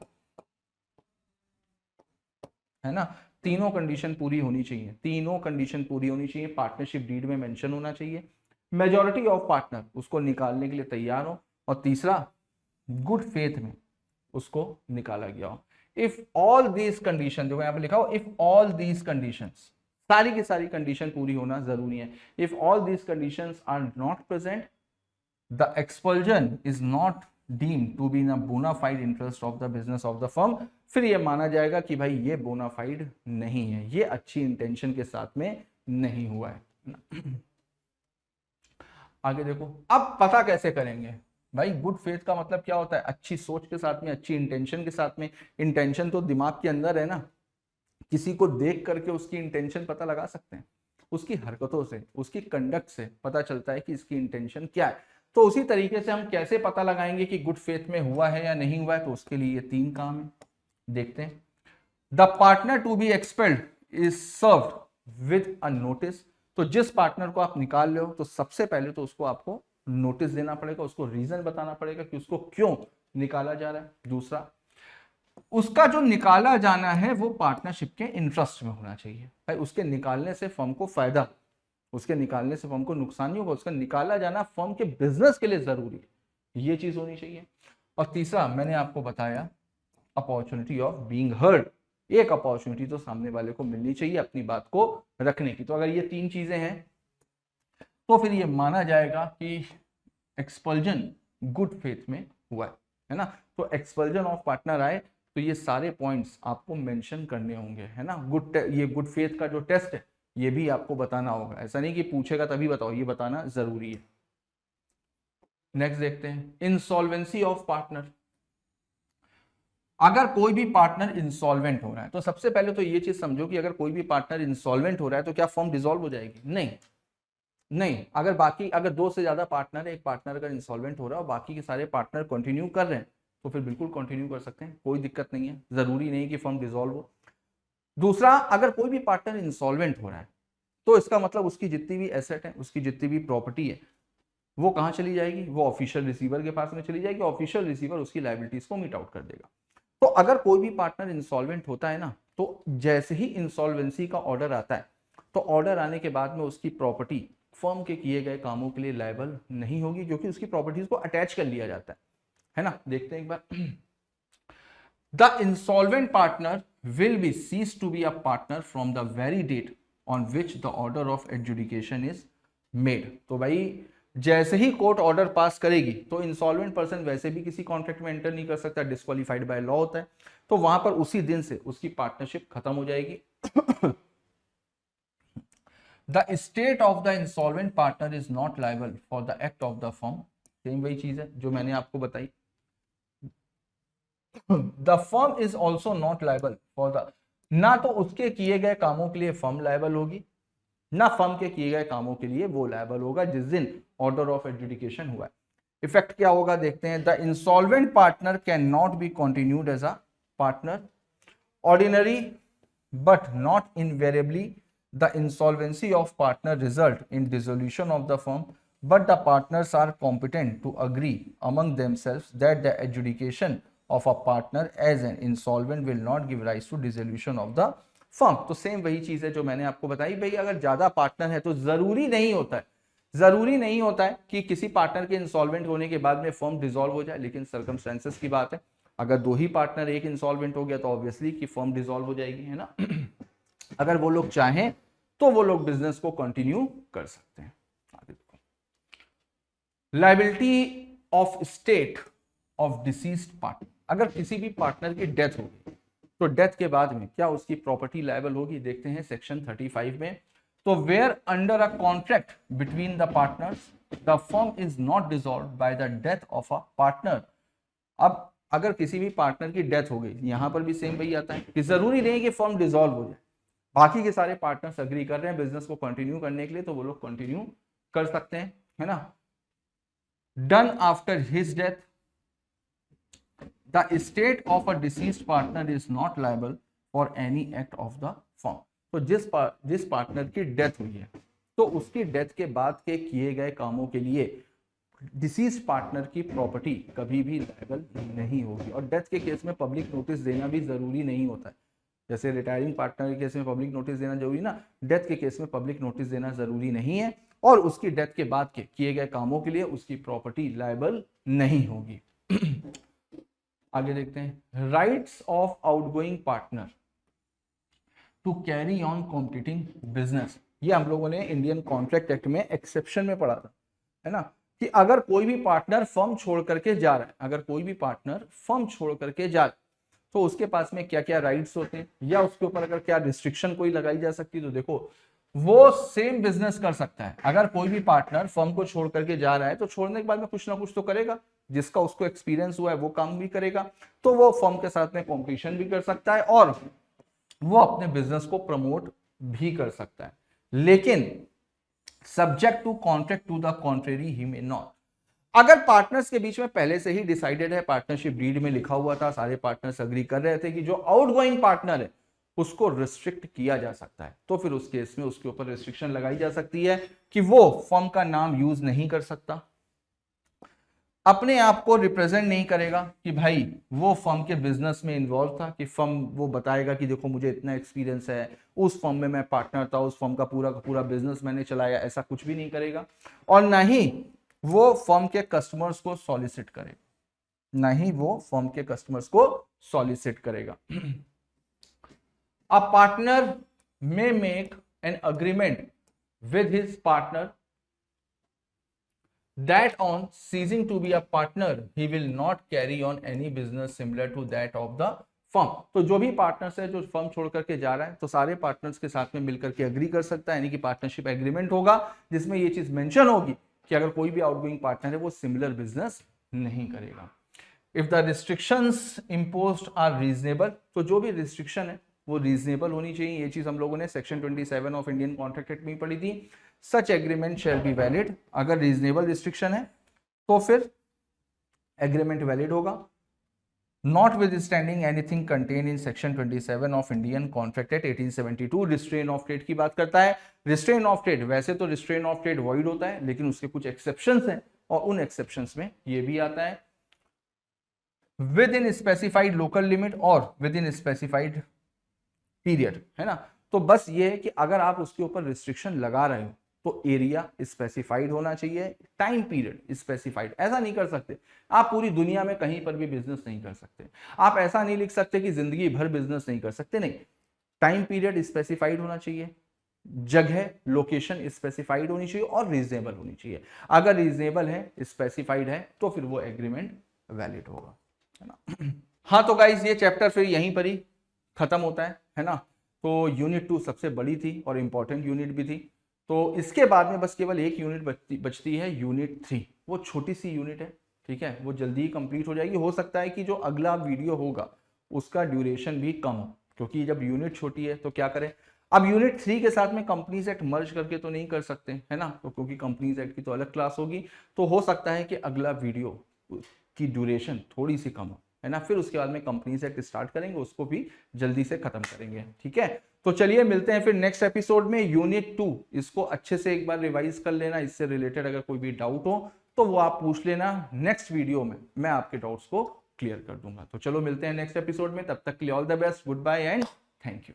है ना, तीनों कंडीशन पूरी होनी चाहिए, तीनों कंडीशन पूरी होनी चाहिए, पार्टनरशिप डीड में मेंशन होना चाहिए, मेजॉरिटी ऑफ पार्टनर उसको निकालने के लिए तैयार हो, और तीसरा गुड फेथ में उसको निकाला गया हो। इफ ऑल दीज कंडीशन, जो यहां पे लिखा हो इफ ऑल दीज कंडीशंस, सारी की सारी कंडीशन पूरी होना जरूरी है। If all these conditions are not present, the expulsion is not deemed to be in a bona fide interest of the business of the firm. फिर ये माना जाएगा कि भाई ये बोनाफाइड नहीं है, ये अच्छी इंटेंशन के साथ में नहीं हुआ है। आगे देखो, अब पता कैसे करेंगे भाई? गुड फेथ का मतलब क्या होता है? अच्छी सोच के साथ में, अच्छी इंटेंशन के साथ में। इंटेंशन तो दिमाग के अंदर है ना, किसी को देख करके उसकी इंटेंशन पता लगा सकते हैं, उसकी हरकतों से, उसकी कंडक्ट से पता चलता है कि इसकी इंटेंशन क्या है। तो उसी तरीके से हम कैसे पता लगाएंगे कि गुड फेथ में हुआ है या नहीं हुआ है? तो उसके लिए ये तीन काम है, देखते हैं। The partner to be expelled is served with a notice. तो जिस पार्टनर को आप निकाल रहे हो तो सबसे पहले तो उसको आपको नोटिस देना पड़ेगा, उसको रीजन बताना पड़ेगा कि उसको क्यों निकाला जा रहा है। दूसरा, उसका जो निकाला जाना है वो पार्टनरशिप के इंटरेस्ट में होना चाहिए, भाई उसके निकालने से फर्म को फायदा, उसके निकालने से फर्म को नुकसान नहीं होगा, उसका निकाला जाना फर्म के बिजनेस के लिए जरूरी है, ये चीज होनी चाहिए। और तीसरा मैंने आपको बताया अपॉर्चुनिटी ऑफ बीइंग हर्ड, एक अपॉर्चुनिटी तो सामने वाले को मिलनी चाहिए अपनी बात को रखने की। तो अगर ये तीन चीजें हैं तो फिर ये माना जाएगा कि एक्सपल्जन गुड फेथ में हुआ है ना। तो एक्सपल्जन ऑफ पार्टनर आए तो ये सारे पॉइंट्स आपको मेंशन करने होंगे, है ना। ये गुड फेथ का जो टेस्ट है ये भी आपको बताना होगा, ऐसा नहीं कि पूछेगा तभी बताओ, ये बताना जरूरी है। नेक्स्ट देखते हैं इंसॉल्वेंसी ऑफ पार्टनर। अगर कोई भी पार्टनर इंसॉल्वेंट हो रहा है तो सबसे पहले तो ये चीज समझो कि अगर कोई भी पार्टनर इंसॉल्वेंट हो रहा है तो क्या फर्म डिसॉल्व हो जाएगी? नहीं, नहीं। अगर दो से ज्यादा पार्टनर है, एक पार्टनर अगर इंसॉल्वेंट हो रहा है और बाकी के सारे पार्टनर कंटिन्यू कर रहे हैं तो फिर बिल्कुल कंटिन्यू कर सकते हैं, कोई दिक्कत नहीं है, जरूरी नहीं कि फर्म डिसॉल्व हो। दूसरा, अगर कोई भी पार्टनर इंसॉल्वेंट हो रहा है तो इसका मतलब उसकी जितनी भी एसेट है, उसकी जितनी भी प्रॉपर्टी है, वो कहां चली जाएगी? वो ऑफिशियल रिसीवर के पास में चली जाएगी। ऑफिशियल रिसीवर उसकी लायबिलिटीज को मीट आउट कर देगा। तो अगर कोई भी पार्टनर इंसॉल्वेंट होता है ना, तो जैसे ही इंसॉल्वेंसी का ऑर्डर आता है तो ऑर्डर आने के बाद में उसकी प्रॉपर्टी फर्म के किए गए कामों के लिए लायबल नहीं होगी, क्योंकि उसकी प्रॉपर्टीज को अटैच कर लिया जाता है ना। देखते हैं एक बार। The insolvent partner will be cease to be a partner from the very date on which the order of adjudication is made. तो भाई जैसे ही कोर्ट ऑर्डर पास करेगी तो इंसॉल्वेंट पर्सन वैसे भी किसी कॉन्ट्रैक्ट में एंटर नहीं कर सकता, डिस्क्वालीफाइड बाय लॉ होता है। तो वहां पर उसी दिन से उसकी पार्टनरशिप खत्म हो जाएगी। The state of the insolvent partner is not liable for the act of the firm. Same वही चीज है जो मैंने आपको बताई। The firm is also not liable for the, ना तो उसके किए गए कामों के लिए फर्म लायबल होगी, ना फर्म के किए गए कामों के लिए वो लायबल होगा जिस दिन ऑर्डर ऑफ एडजुडिकेशन हुआ है। इफेक्ट क्या होगा देखते हैं। The insolvent partner can not be continued as a partner ordinary but not invariably the insolvency of partner result in dissolution of the firm but the partners are competent to agree among themselves that the adjudication of a partner as an insolvent will not give rise to dissolution of the firm। तो same वही चीज है जो मैंने आपको बताई भाई, अगर ज्यादा पार्टनर है तो जरूरी नहीं होता है कि किसी पार्टनर के इंसॉल्वेंट होने के बाद में फर्म डिसॉल्व हो जाए, लेकिन सर्कमस्टेंसेस की बात है। अगर दो ही पार्टनर एक इंसॉल्वेंट हो गया तो ऑब्वियसली कि फर्म डिसॉल्व हो जाएगी, है ना। अगर वो लोग चाहें तो वो लोग बिजनेस को कंटिन्यू कर सकते हैं। Liability of state of deceased partner. अगर किसी भी पार्टनर की डेथ होगी तो डेथ के बाद में क्या उसकी प्रॉपर्टी लायबल होगी? देखते हैं सेक्शन 35 में। तो where under a contract between the partners the firm is not dissolve by the death of a partner. अब अगर किसी भी पार्टनर की डेथ हो गई, यहां पर भी सेम वही आता है कि जरूरी नहीं कि फर्म डिसॉल्व हो जाए, बाकी के सारे पार्टनर्स अग्री कर रहे हैं बिजनेस को कंटिन्यू करने के लिए तो वो लोग कंटिन्यू कर सकते हैं, है ना। Done after his death, the estate of a deceased partner is not liable for any act of the firm। तो जिस पार्टनर की डेथ हुई है तो उसकी डेथ के बाद के किए गए कामों के लिए डिसीज पार्टनर की प्रॉपर्टी कभी भी लायबल नहीं होगी। और डेथ के केस में पब्लिक नोटिस देना भी जरूरी नहीं होता है। जैसे रिटायरिंग पार्टनर के केस में पब्लिक नोटिस देना जरूरी ना, डेथ के केस में पब्लिक नोटिस देना जरूरी नहीं है। और उसकी डेथ के बाद के किए गए कामों के लिए उसकी प्रॉपर्टी लायबल नहीं होगी। आगे देखते हैं rights of outgoing partner to carry on competing business. ये हम लोगों ने इंडियन कॉन्ट्रैक्ट एक्ट में एक्सेप्शन में पढ़ा था, है ना, कि अगर कोई भी पार्टनर फर्म छोड़ करके जा रहा है, अगर कोई भी पार्टनर फर्म छोड़ करके जा रहा है तो उसके पास में क्या क्या राइट्स होते हैं या उसके ऊपर अगर क्या रिस्ट्रिक्शन कोई लगाई जा सकती है। तो देखो वो सेम बिजनेस कर सकता है। अगर कोई भी पार्टनर फर्म को छोड़ करके जा रहा है तो छोड़ने के बाद में कुछ ना कुछ तो करेगा, जिसका उसको एक्सपीरियंस हुआ है वो काम भी करेगा, तो वो फर्म के साथ में कॉम्पिटिशन भी कर सकता है और वो अपने बिजनेस को प्रमोट भी कर सकता है। लेकिन subject to contract to the contrary he may not. अगर पार्टनर्स के बीच में पहले से ही डिसाइडेड है, पार्टनरशिप डीड में लिखा हुआ था, सारे पार्टनर्स अग्री कर रहे थे कि जो आउटगोइंग पार्टनर है उसको रिस्ट्रिक्ट किया जा सकता है, तो फिर उस केस में उसके ऊपर रिस्ट्रिक्शन लगाई जा सकती है कि वो फर्म का नाम यूज नहीं कर सकता, अपने आप को रिप्रेजेंट नहीं करेगा कि भाई वो फर्म के बिजनेस में इन्वॉल्व था, कि फर्म वो बताएगा कि देखो मुझे इतना एक्सपीरियंस है, उस फर्म में मैं पार्टनर था, उस फर्म का पूरा बिजनेस मैंने चलाया, ऐसा कुछ भी नहीं करेगा। और ना ही वो फर्म के कस्टमर्स को सॉलिसिट करेगा, ना ही वो फर्म के कस्टमर्स को सॉलिसिट करेगा। A partner may make an agreement with his partner that on ceasing to be a partner he will not carry on any business similar to that of the firm, तो जो भी partners है जो firm छोड़ करके जा रहा है तो सारे पार्टनर्स के साथ में मिलकर के एग्री कर सकता है, यानी कि पार्टनरशिप एग्रीमेंट होगा जिसमें ये चीज मेंशन होगी कि अगर कोई भी आउटगोइंग पार्टनर है वो सिमिलर बिजनेस नहीं करेगा। If the restrictions imposed are reasonable, तो जो भी रिस्ट्रिक्शन है वो रीजनेबल होनी चाहिए। ये चीज हम लोगों ने section 27 of Indian contract act में पढ़ी थी। सच एग्रीमेंट शैल बी वैलिड, अगर रीजनेबल रिस्ट्रिक्शन है तो फिर एग्रीमेंट वैलिड होगा। Notwithstanding anything contained in section 27 of Indian Contract Act 1872, restraint of trade की बात करता है। restraint of trade, वैसे तो restraint of trade void होता है लेकिन उसके कुछ exceptions हैं और उन exceptions में ये भी आता है within specified local limit और within specified period, है ना। तो बस ये है कि अगर आप उसके ऊपर रिस्ट्रिक्शन लगा रहे हो तो एरिया स्पेसिफाइड होना चाहिए, टाइम पीरियड स्पेसिफाइड। ऐसा नहीं कर सकते आप पूरी दुनिया में कहीं पर भी बिजनेस नहीं कर सकते, आप ऐसा नहीं लिख सकते कि जिंदगी भर बिजनेस नहीं कर सकते, नहीं। टाइम पीरियड स्पेसिफाइड होना चाहिए, जगह लोकेशन स्पेसिफाइड होनी चाहिए और रीजनेबल होनी चाहिए। अगर रीजनेबल है स्पेसिफाइड है तो फिर वो एग्रीमेंट वैलिड होगा, है ना। हाँ तो गाइज ये चैप्टर फिर यहीं पर ही खत्म होता है ना। तो यूनिट 2 सबसे बड़ी थी और इंपॉर्टेंट यूनिट भी थी। तो इसके बाद में बस केवल एक यूनिट बचती है, यूनिट 3। वो छोटी सी यूनिट है, ठीक है, वो जल्दी ही कंप्लीट हो जाएगी। हो सकता है कि जो अगला वीडियो होगा उसका ड्यूरेशन भी कम हो, क्योंकि जब यूनिट छोटी है तो क्या करें। अब यूनिट 3 के साथ में कंपनीज एक्ट मर्ज करके तो नहीं कर सकते, है ना, तो क्योंकि कंपनीज एक्ट की तो अलग क्लास होगी। तो हो सकता है कि अगला वीडियो की ड्यूरेशन थोड़ी सी कम हो, है ना। फिर उसके बाद में कंपनीज एक्ट स्टार्ट करेंगे, उसको भी जल्दी से खत्म करेंगे, ठीक है। तो चलिए मिलते हैं फिर नेक्स्ट एपिसोड में। यूनिट 2 इसको अच्छे से एक बार रिवाइज कर लेना, इससे रिलेटेड अगर कोई भी डाउट हो तो वो आप पूछ लेना। नेक्स्ट वीडियो में मैं आपके डाउट्स को क्लियर कर दूंगा। तो चलो मिलते हैं नेक्स्ट एपिसोड में, तब तक के लिए all the best, goodbye and thank you.